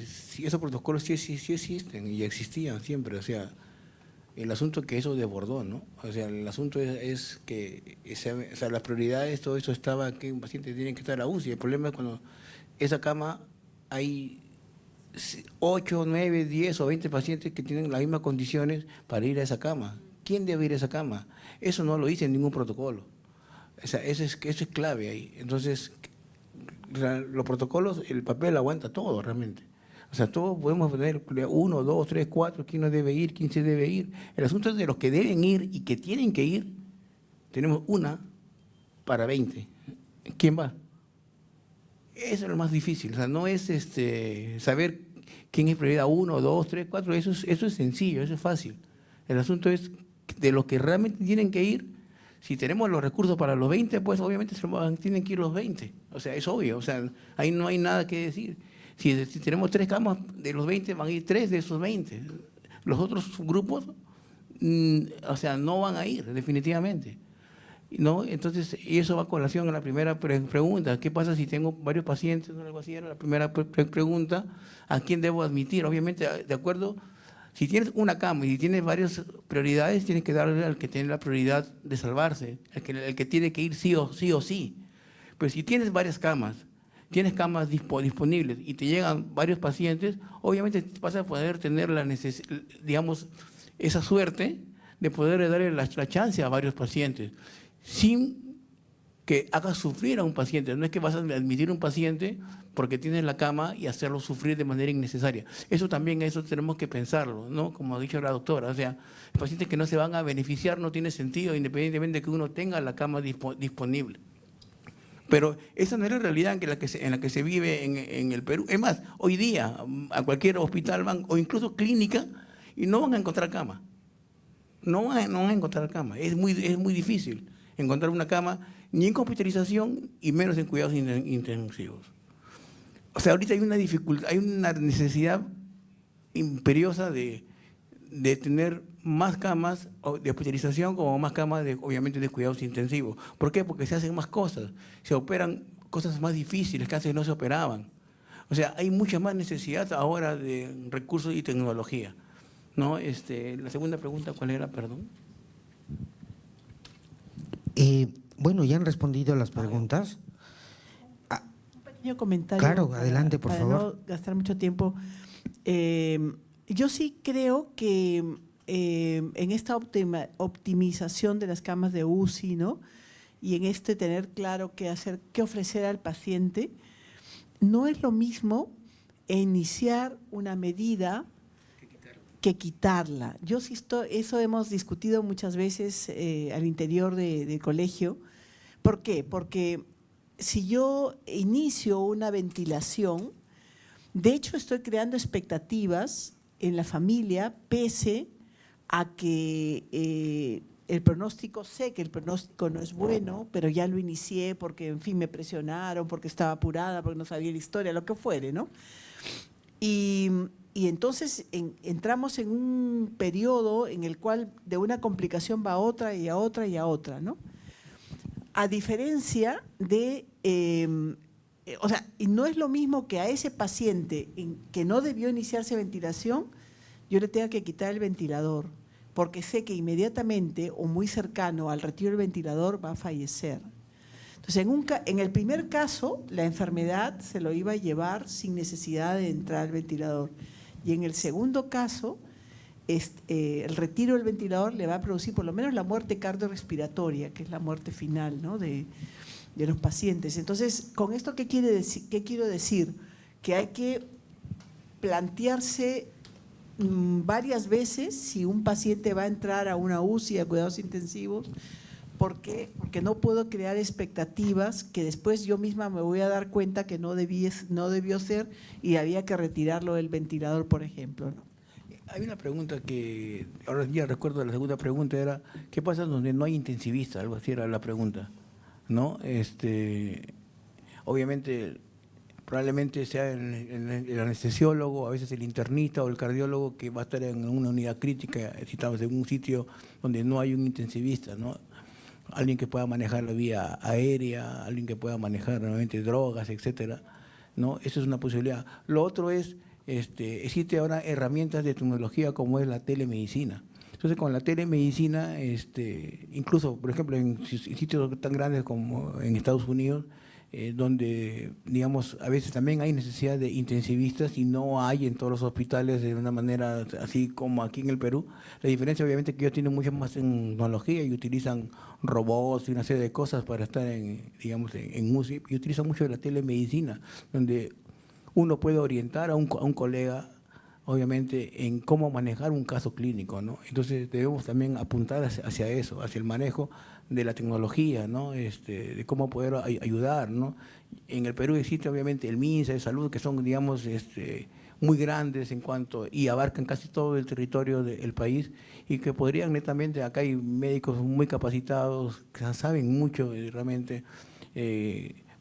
esos protocolos sí existen y existían siempre, o sea, el asunto que eso desbordó, ¿no? O sea, el asunto es que las prioridades, todo eso estaba, que un paciente tiene que estar a la UCI. El problema es cuando esa cama hay 8, 9, 10 o 20 pacientes que tienen las mismas condiciones para ir a esa cama. ¿Quién debe ir a esa cama? Eso no lo dice en ningún protocolo. O sea, eso es clave ahí. Entonces, los protocolos, el papel aguanta todo realmente. O sea, todos podemos poner 1, 2, 3, 4, quién no debe ir, quién se debe ir. El asunto es de los que deben ir y que tienen que ir, tenemos 1 para 20. ¿Quién va? Eso es lo más difícil. O sea, no es saber quién es prioridad 1, 2, 3, 4. Eso es sencillo, eso es fácil. El asunto es de los que realmente tienen que ir. Si tenemos los recursos para los 20, pues obviamente tienen que ir los 20. O sea, es obvio. O sea, ahí no hay nada que decir. Si tenemos 3 camas, de los 20 van a ir 3 de esos 20. Los otros grupos, o sea, no van a ir, definitivamente. ¿No? Entonces, y eso va a colación a la primera pregunta. ¿Qué pasa si tengo varios pacientes o algo así? Era la primera pregunta. ¿A quién debo admitir? Obviamente, de acuerdo, si tienes una cama y si tienes varias prioridades, tienes que darle al que tiene la prioridad de salvarse, el que tiene que ir sí o sí. Pero si tienes varias camas, tienes camas disponibles y te llegan varios pacientes, obviamente vas a poder tener esa suerte de poder darle la chance a varios pacientes sin que hagas sufrir a un paciente. No es que vas a admitir un paciente porque tienes la cama y hacerlo sufrir de manera innecesaria. Eso tenemos que pensarlo, ¿no? Como ha dicho la doctora, o sea, pacientes que no se van a beneficiar no tiene sentido independientemente de que uno tenga la cama disponible. Pero esa no es la realidad en la que se vive en el Perú. Es más, hoy día a cualquier hospital van, o incluso clínica, y no van a encontrar cama. No van a encontrar cama. Es muy difícil encontrar una cama, ni en hospitalización y menos en cuidados intensivos. O sea, ahorita hay una dificultad, hay una necesidad imperiosa de tener más camas de hospitalización como más camas, obviamente, de cuidados intensivos. ¿Por qué? Porque se hacen más cosas, se operan cosas más difíciles que antes no se operaban. O sea, hay mucha más necesidad ahora de recursos y tecnología, ¿no? La segunda pregunta, ¿cuál era? Perdón. Bueno, ya han respondido las preguntas. Un pequeño comentario. Claro, adelante, por favor. Para no gastar mucho tiempo. Yo sí creo que en esta optimización de las camas de UCI, ¿no? Y en tener claro qué hacer, qué ofrecer al paciente, no es lo mismo iniciar una medida que quitarla. Eso hemos discutido muchas veces al interior del colegio. ¿Por qué? Porque si yo inicio una ventilación, de hecho estoy creando expectativas en la familia, pese a que el pronóstico, sé que el pronóstico no es bueno, pero ya lo inicié porque, en fin, me presionaron, porque estaba apurada, porque no sabía la historia, lo que fuere, ¿no? Y entonces entramos en un periodo en el cual de una complicación va a otra y a otra y a otra, ¿no? A diferencia de, o sea, y no es lo mismo que a ese paciente que no debió iniciarse ventilación, yo le tenga que quitar el ventilador, porque sé que inmediatamente o muy cercano al retiro del ventilador va a fallecer. Entonces, en el primer caso, la enfermedad se lo iba a llevar sin necesidad de entrar al ventilador. Y en el segundo caso, el retiro del ventilador le va a producir por lo menos la muerte cardiorrespiratoria, que es la muerte final, ¿no?, de los pacientes. Entonces, ¿con esto qué quiero decir? Que hay que plantearse varias veces si un paciente va a entrar a una UCI, a cuidados intensivos. ¿Por qué? Porque no puedo crear expectativas que después yo misma me voy a dar cuenta que no debió ser y había que retirarlo del ventilador, por ejemplo, ¿no? Hay una pregunta que, ahora ya recuerdo, la segunda pregunta era, ¿qué pasa donde no hay intensivista? Algo así era la pregunta, ¿no? Obviamente, probablemente sea el anestesiólogo, a veces el internista o el cardiólogo que va a estar en una unidad crítica, si estamos en un sitio donde no hay un intensivista, ¿no? Alguien que pueda manejar la vía aérea, alguien que pueda manejar nuevamente drogas, etcétera, ¿no? Eso es una posibilidad. Lo otro es, existe ahora herramientas de tecnología como es la telemedicina. Entonces, con la telemedicina, incluso, por ejemplo, en sitios tan grandes como en Estados Unidos, donde, digamos, a veces también hay necesidad de intensivistas y no hay en todos los hospitales de una manera así como aquí en el Perú. La diferencia, obviamente, que ellos tienen mucho más tecnología y utilizan robots y una serie de cosas para estar digamos, en UCI, y utilizan mucho de la telemedicina, donde uno puede orientar a un colega, obviamente, en cómo manejar un caso clínico, ¿no? Entonces debemos también apuntar hacia eso, hacia el manejo de la tecnología, ¿no? De cómo poder ayudar, ¿no? En el Perú existe obviamente el MINSA de salud, que son, digamos, muy grandes en cuanto, y abarcan casi todo el territorio del país, y que podrían netamente, acá hay médicos muy capacitados, que saben mucho realmente,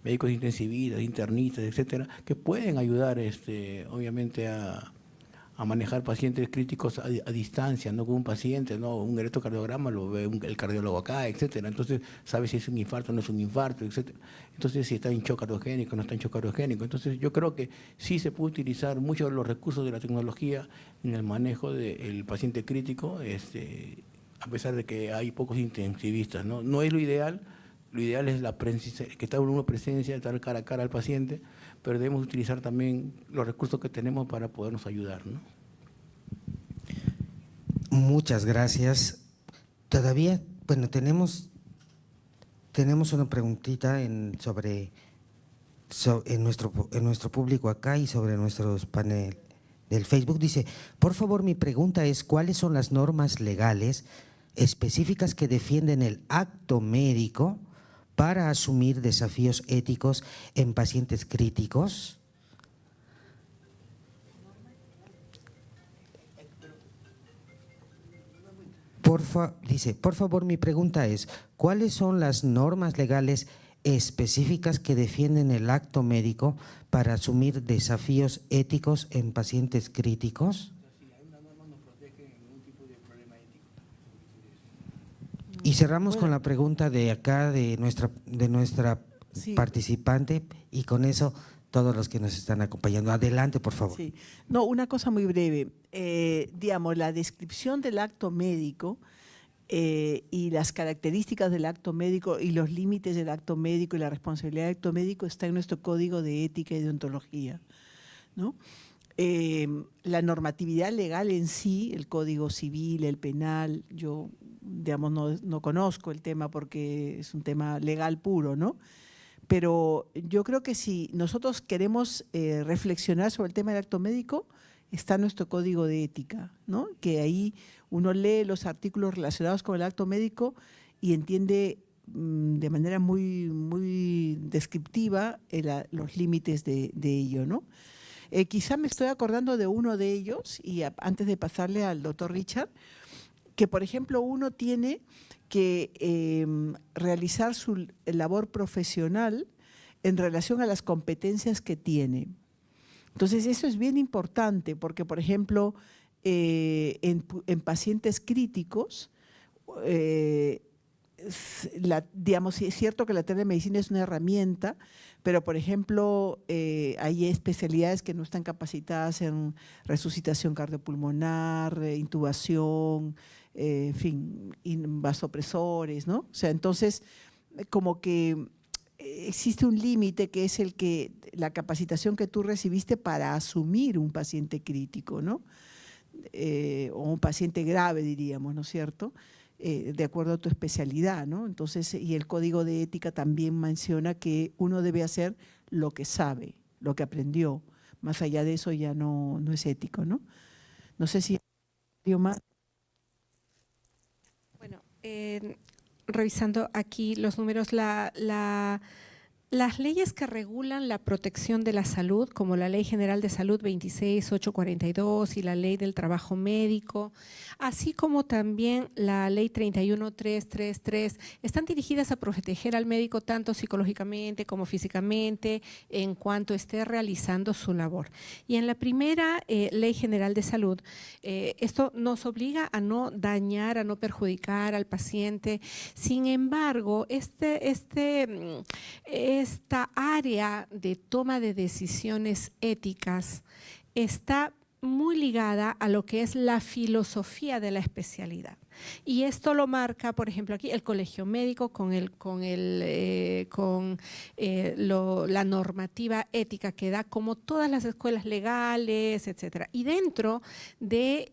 médicos intensivistas, internistas, etcétera, que pueden ayudar, obviamente, a manejar pacientes críticos a distancia, no con un paciente, no, un electrocardiograma lo ve el cardiólogo acá, etcétera. Entonces sabe si es un infarto o no es un infarto, etcétera. Entonces si está en shock cardiogénico, no está en shock cardiogénico. Entonces yo creo que sí se puede utilizar muchos de los recursos de la tecnología en el manejo del paciente crítico, a pesar de que hay pocos intensivistas, ¿no? No es lo ideal es que está uno presencia, estar cara a cara al paciente, pero debemos utilizar también los recursos que tenemos para podernos ayudar, ¿no? Muchas gracias. Todavía, bueno, tenemos una preguntita en nuestro público acá y sobre nuestros panel del Facebook. Dice, por favor, mi pregunta es, ¿cuáles son las normas legales específicas que defienden el acto médico para asumir desafíos éticos en pacientes críticos? Dice, por favor, mi pregunta es, ¿cuáles son las normas legales específicas que defienden el acto médico para asumir desafíos éticos en pacientes críticos? Y cerramos con la pregunta de acá, de nuestra Sí. participante, y con eso todos los que nos están acompañando. Adelante, por favor. Sí. No, una cosa muy breve. Digamos, la descripción del acto médico y las características del acto médico y los límites del acto médico y la responsabilidad del acto médico está en nuestro Código de Ética y Deontología, ¿no? La normatividad legal en sí, el Código Civil, el penal, yo, digamos, no conozco el tema porque es un tema legal puro, ¿no? Pero yo creo que si nosotros queremos reflexionar sobre el tema del acto médico, está nuestro Código de Ética, ¿no? Que ahí uno lee los artículos relacionados con el acto médico y entiende de manera muy, muy descriptiva los límites de ello, ¿no? Quizá me estoy acordando de uno de ellos, y antes de pasarle al doctor Richard, que por ejemplo uno tiene que realizar su labor profesional en relación a las competencias que tiene. Entonces eso es bien importante porque, por ejemplo, en pacientes críticos, digamos, es cierto que la telemedicina es una herramienta, pero por ejemplo hay especialidades que no están capacitadas en resucitación cardiopulmonar, intubación, en fin, vasopresores, ¿no? O sea, entonces como que existe un límite que es la capacitación que tú recibiste para asumir un paciente crítico, ¿no? O un paciente grave, diríamos, ¿no es cierto? De acuerdo a tu especialidad, ¿no? Entonces, y el código de ética también menciona que uno debe hacer lo que sabe, lo que aprendió. Más allá de eso ya no es ético, ¿no? No sé si hay más. Bueno, revisando aquí los números, las leyes que regulan la protección de la salud, como la Ley General de Salud 26842 y la Ley del Trabajo Médico, así como también la Ley 31333, están dirigidas a proteger al médico tanto psicológicamente como físicamente en cuanto esté realizando su labor. Y en la primera Ley General de Salud, esto nos obliga a no dañar, a no perjudicar al paciente. Sin embargo, esta área de toma de decisiones éticas está muy ligada a lo que es la filosofía de la especialidad. Y esto lo marca, por ejemplo, aquí el colegio médico con la normativa ética que da como todas las escuelas legales, etcétera. Y dentro del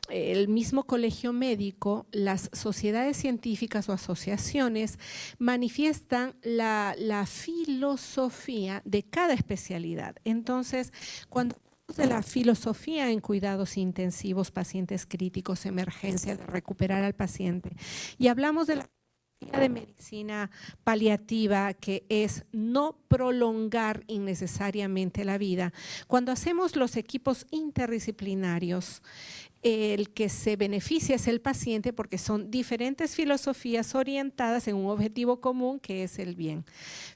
el mismo colegio médico, las sociedades científicas o asociaciones manifiestan la filosofía de cada especialidad. Entonces, cuando de la filosofía en cuidados intensivos, pacientes críticos, emergencia, de recuperar al paciente. Y hablamos de la de medicina paliativa, que es no prolongar innecesariamente la vida. Cuando hacemos los equipos interdisciplinarios, el que se beneficia es el paciente porque son diferentes filosofías orientadas en un objetivo común que es el bien.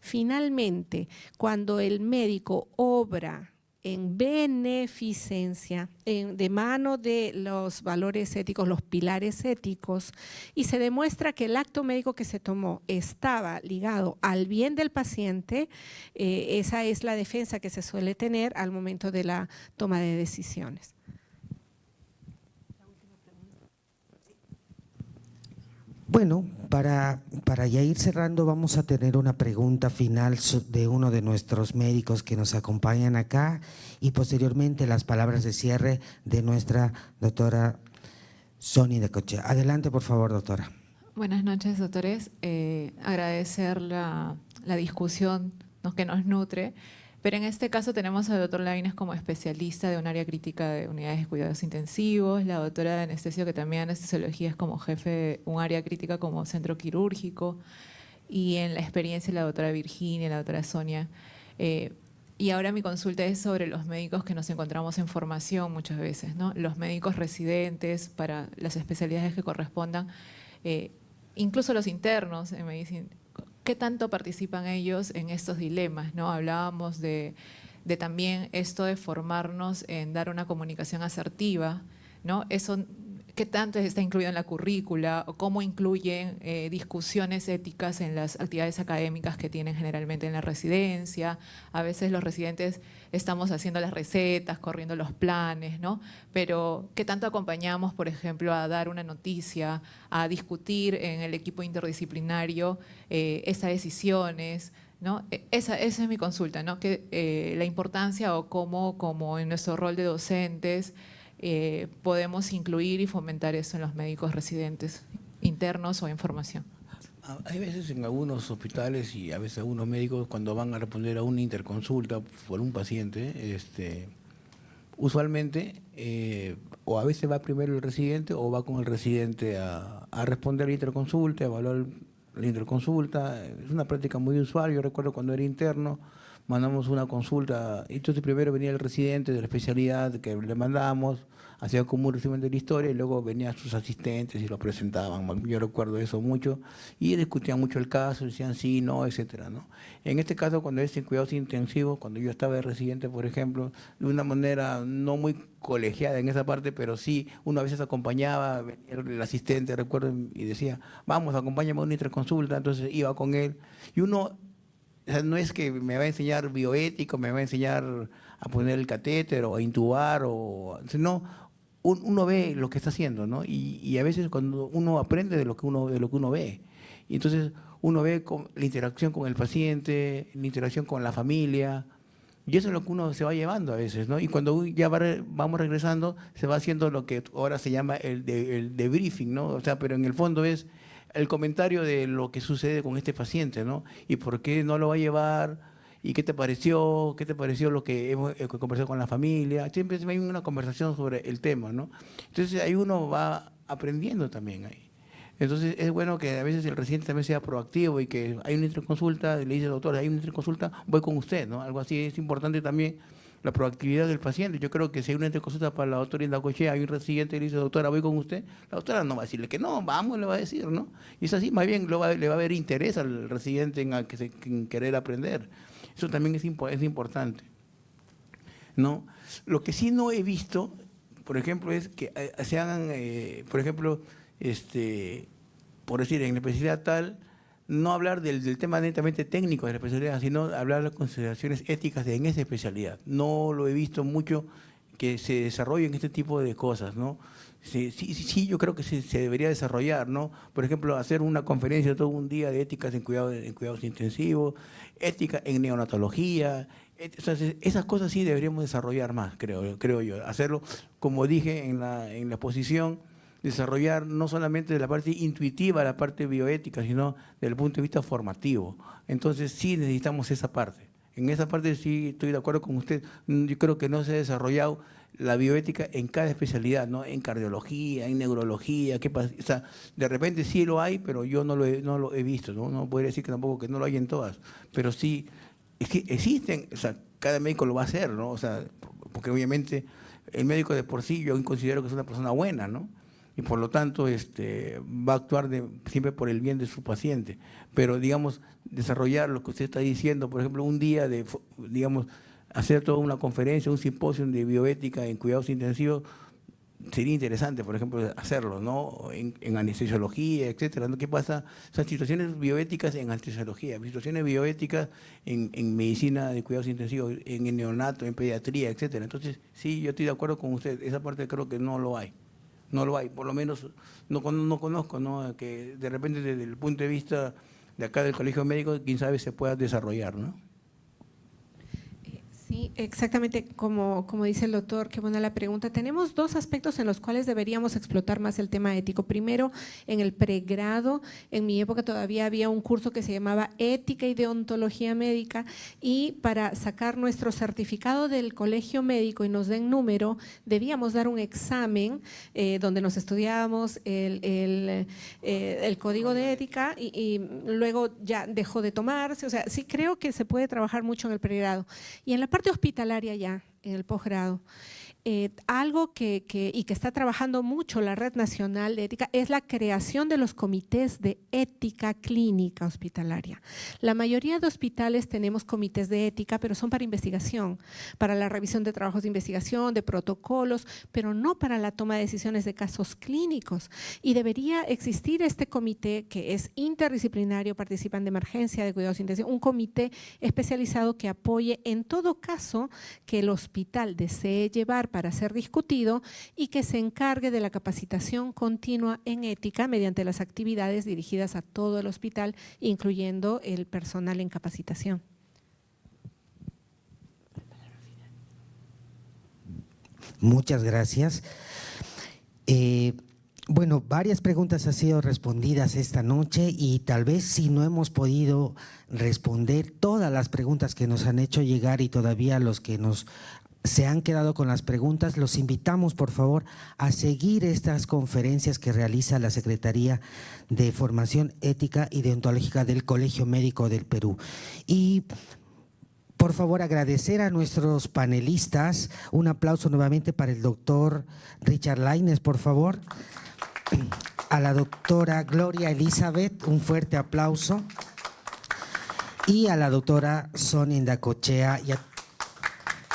Finalmente, cuando el médico obra en beneficencia, de mano de los valores éticos, los pilares éticos, y se demuestra que el acto médico que se tomó estaba ligado al bien del paciente, esa es la defensa que se suele tener al momento de la toma de decisiones. Bueno, para ya ir cerrando, vamos a tener una pregunta final de uno de nuestros médicos que nos acompañan acá y posteriormente las palabras de cierre de nuestra doctora Sonia Necochea. Adelante, por favor, doctora. Buenas noches, doctores. Agradecer la discusión, ¿no?, que nos nutre. Pero en este caso tenemos al doctor Lainez como especialista de un área crítica de unidades de cuidados intensivos, la doctora de anestesio, que también anestesiología es como jefe de un área crítica como centro quirúrgico, y en la experiencia la doctora Virginia, la doctora Sonia. Y ahora mi consulta es sobre los médicos que nos encontramos en formación muchas veces, ¿no? Los médicos residentes para las especialidades que correspondan, incluso los internos en medicina. ¿Qué tanto participan ellos en estos dilemas, ¿no? Hablábamos de también esto de formarnos en dar una comunicación asertiva, ¿no? Eso, ¿qué tanto está incluido en la currícula? ¿O cómo incluyen discusiones éticas en las actividades académicas que tienen generalmente en la residencia? A veces los residentes estamos haciendo las recetas, corriendo los planes, ¿no? Pero ¿qué tanto acompañamos, por ejemplo, a dar una noticia, a discutir en el equipo interdisciplinario esas decisiones, ¿no? Esa es mi consulta, ¿no? Que, la importancia o cómo, como en nuestro rol de docentes, podemos incluir y fomentar eso en los médicos residentes, internos o en formación. Hay veces en algunos hospitales y a veces algunos médicos, cuando van a responder a una interconsulta por un paciente, usualmente o a veces va primero el residente o va con el residente a responder la interconsulta, a evaluar la interconsulta. Es una práctica muy usual. Yo recuerdo cuando era interno, mandamos una consulta, entonces primero venía el residente de la especialidad que le mandamos, hacía como un resumen de la historia y luego venían sus asistentes y lo presentaban. Yo recuerdo eso mucho y discutían mucho el caso, decían sí, no, etcétera, ¿no? En este caso, cuando es en cuidados intensivos, cuando yo estaba de residente, por ejemplo, de una manera no muy colegiada en esa parte, pero sí, uno a veces acompañaba, venía el asistente, recuerdo, y decía, vamos, acompáñame a una interconsulta, entonces iba con él y uno… O sea, no es que me va a enseñar bioético, me va a enseñar a poner el catéter o a intubar, sino uno ve lo que está haciendo, ¿no? Y a veces cuando uno aprende de lo que uno ve, y entonces uno ve la interacción con el paciente, la interacción con la familia, y eso es lo que uno se va llevando a veces, ¿no? Y cuando ya vamos regresando, se va haciendo lo que ahora se llama el debriefing, ¿no? O sea, pero en el fondo es el comentario de lo que sucede con este paciente, ¿no? Y por qué no lo va a llevar, y qué te pareció lo que hemos conversado con la familia. Siempre hay una conversación sobre el tema, ¿no? Entonces ahí uno va aprendiendo también ahí. Entonces es bueno que a veces el residente también sea proactivo y que hay una interconsulta, le dice, doctor, hay una interconsulta, voy con usted, ¿no? Algo así. Es importante también la proactividad del paciente. Yo creo que si hay una interconsulta para la doctora Indacochea, hay un residente que le dice, doctora, voy con usted, la doctora no va a decirle que no, vamos, le va a decir, ¿no? Y es así, más bien le va a haber interés al residente en querer aprender. Eso también es importante, ¿no? Lo que sí no he visto, por ejemplo, es que se hagan, por ejemplo, por decir, en la especialidad tal, no hablar del tema netamente técnico de la especialidad, sino hablar de las consideraciones éticas en esa especialidad. No lo he visto mucho que se desarrollen este tipo de cosas, ¿no? Sí, yo creo que se debería desarrollar, ¿no? Por ejemplo, hacer una conferencia todo un día de éticas en cuidados intensivos, ética en neonatología. Entonces, esas cosas sí deberíamos desarrollar más, creo yo. Hacerlo, como dije en la exposición, desarrollar no solamente de la parte intuitiva, la parte bioética, sino desde el punto de vista formativo. Entonces, sí necesitamos esa parte. En esa parte sí estoy de acuerdo con usted. Yo creo que no se ha desarrollado la bioética en cada especialidad, ¿no? En cardiología, en neurología, o sea, de repente sí lo hay, pero yo no lo he visto, ¿no? No podría decir que tampoco que no lo hay en todas, pero sí, es que existen, o sea, cada médico lo va a hacer, ¿no? O sea, porque obviamente el médico de por sí yo considero que es una persona buena, ¿no? Y por lo tanto va a actuar siempre por el bien de su paciente. Pero, digamos, desarrollar lo que usted está diciendo, por ejemplo, un día digamos, hacer toda una conferencia, un simposio de bioética en cuidados intensivos, sería interesante, por ejemplo, hacerlo, ¿no? En anestesiología, etcétera, ¿no? ¿Qué pasa? O sea, situaciones bioéticas en anestesiología, situaciones bioéticas en medicina de cuidados intensivos, en el neonato, en pediatría, etcétera. Entonces, sí, yo estoy de acuerdo con usted. Esa parte creo que no lo hay. No lo hay, por lo menos no conozco, ¿no? Que de repente desde el punto de vista de acá del Colegio Médico, quién sabe se pueda desarrollar, ¿no? Sí, exactamente como dice el doctor, qué buena la pregunta. Tenemos dos aspectos en los cuales deberíamos explotar más el tema ético. Primero, en el pregrado, en mi época todavía había un curso que se llamaba Ética y Deontología Médica, y para sacar nuestro certificado del colegio médico y nos den número, debíamos dar un examen donde nos estudiábamos el código de ética y luego ya dejó de tomarse. O sea, sí creo que se puede trabajar mucho en el pregrado. Y en la parte hospitalaria ya, en el posgrado, algo que está trabajando mucho la Red Nacional de Ética es la creación de los comités de ética clínica hospitalaria. La mayoría de hospitales tenemos comités de ética, pero son para investigación, para la revisión de trabajos de investigación, de protocolos, pero no para la toma de decisiones de casos clínicos. Y debería existir este comité que es interdisciplinario, participan de emergencia, de cuidados intensivos, un comité especializado que apoye en todo caso que el hospital desee llevar para ser discutido y que se encargue de la capacitación continua en ética mediante las actividades dirigidas a todo el hospital, incluyendo el personal en capacitación. Muchas gracias. Bueno, varias preguntas han sido respondidas esta noche y tal vez si no hemos podido responder todas las preguntas que nos han hecho llegar y todavía los que se han quedado con las preguntas, los invitamos por favor a seguir estas conferencias que realiza la Secretaría de Formación Ética y Deontológica del Colegio Médico del Perú. Y por favor agradecer a nuestros panelistas, un aplauso nuevamente para el doctor Richard Lainez, por favor. A la doctora Gloria Elizabeth, un fuerte aplauso. Y a la doctora Sonia Indacochea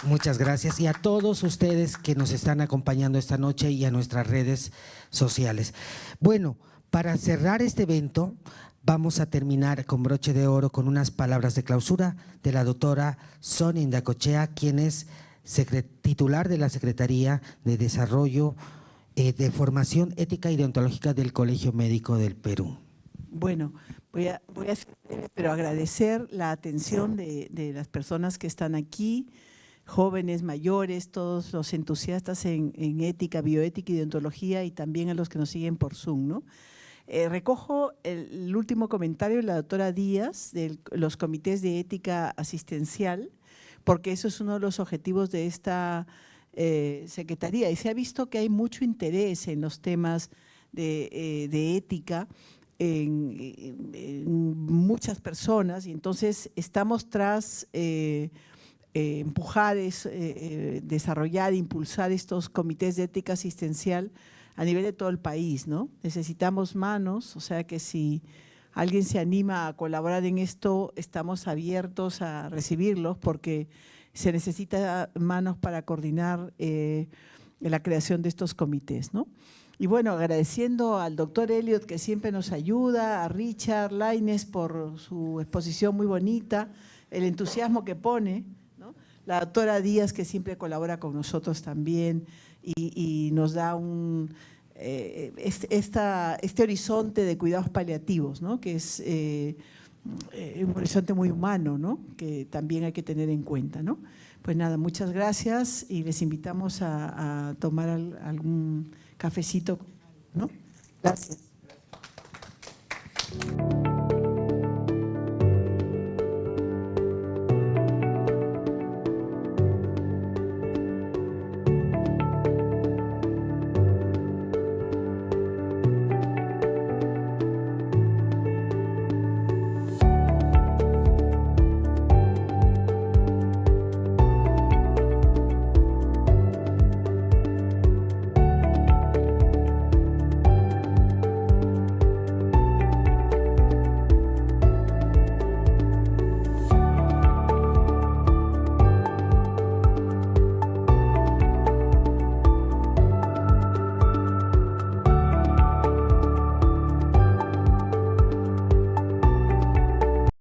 muchas gracias, y a todos ustedes que nos están acompañando esta noche y a nuestras redes sociales. Bueno, para cerrar este evento, vamos a terminar con broche de oro con unas palabras de clausura de la doctora Sonia Indacochea, quien es titular de la Secretaría de Desarrollo de Formación Ética y Deontológica del Colegio Médico del Perú. Bueno, Voy a ser breve, pero agradecer la atención de las personas que están aquí, jóvenes, mayores, todos los entusiastas en ética, bioética y deontología, y también a los que nos siguen por Zoom, ¿no? Recojo el último comentario de la doctora Díaz de los comités de ética asistencial, porque eso es uno de los objetivos de esta secretaría, y se ha visto que hay mucho interés en los temas de ética en muchas personas, y entonces estamos tras empujar, desarrollar, impulsar estos comités de ética asistencial a nivel de todo el país, ¿no? Necesitamos manos, o sea que si alguien se anima a colaborar en esto, estamos abiertos a recibirlos porque se necesita manos para coordinar la creación de estos comités, ¿no? Y bueno, agradeciendo al doctor Elliot que siempre nos ayuda, a Richard Lainez por su exposición muy bonita, el entusiasmo que pone, ¿no? La doctora Díaz que siempre colabora con nosotros también y nos da este horizonte de cuidados paliativos, ¿no? Que es un horizonte muy humano, ¿no? Que también hay que tener en cuenta, ¿no? Pues nada, muchas gracias y les invitamos a tomar algún cafecito, ¿no? Gracias.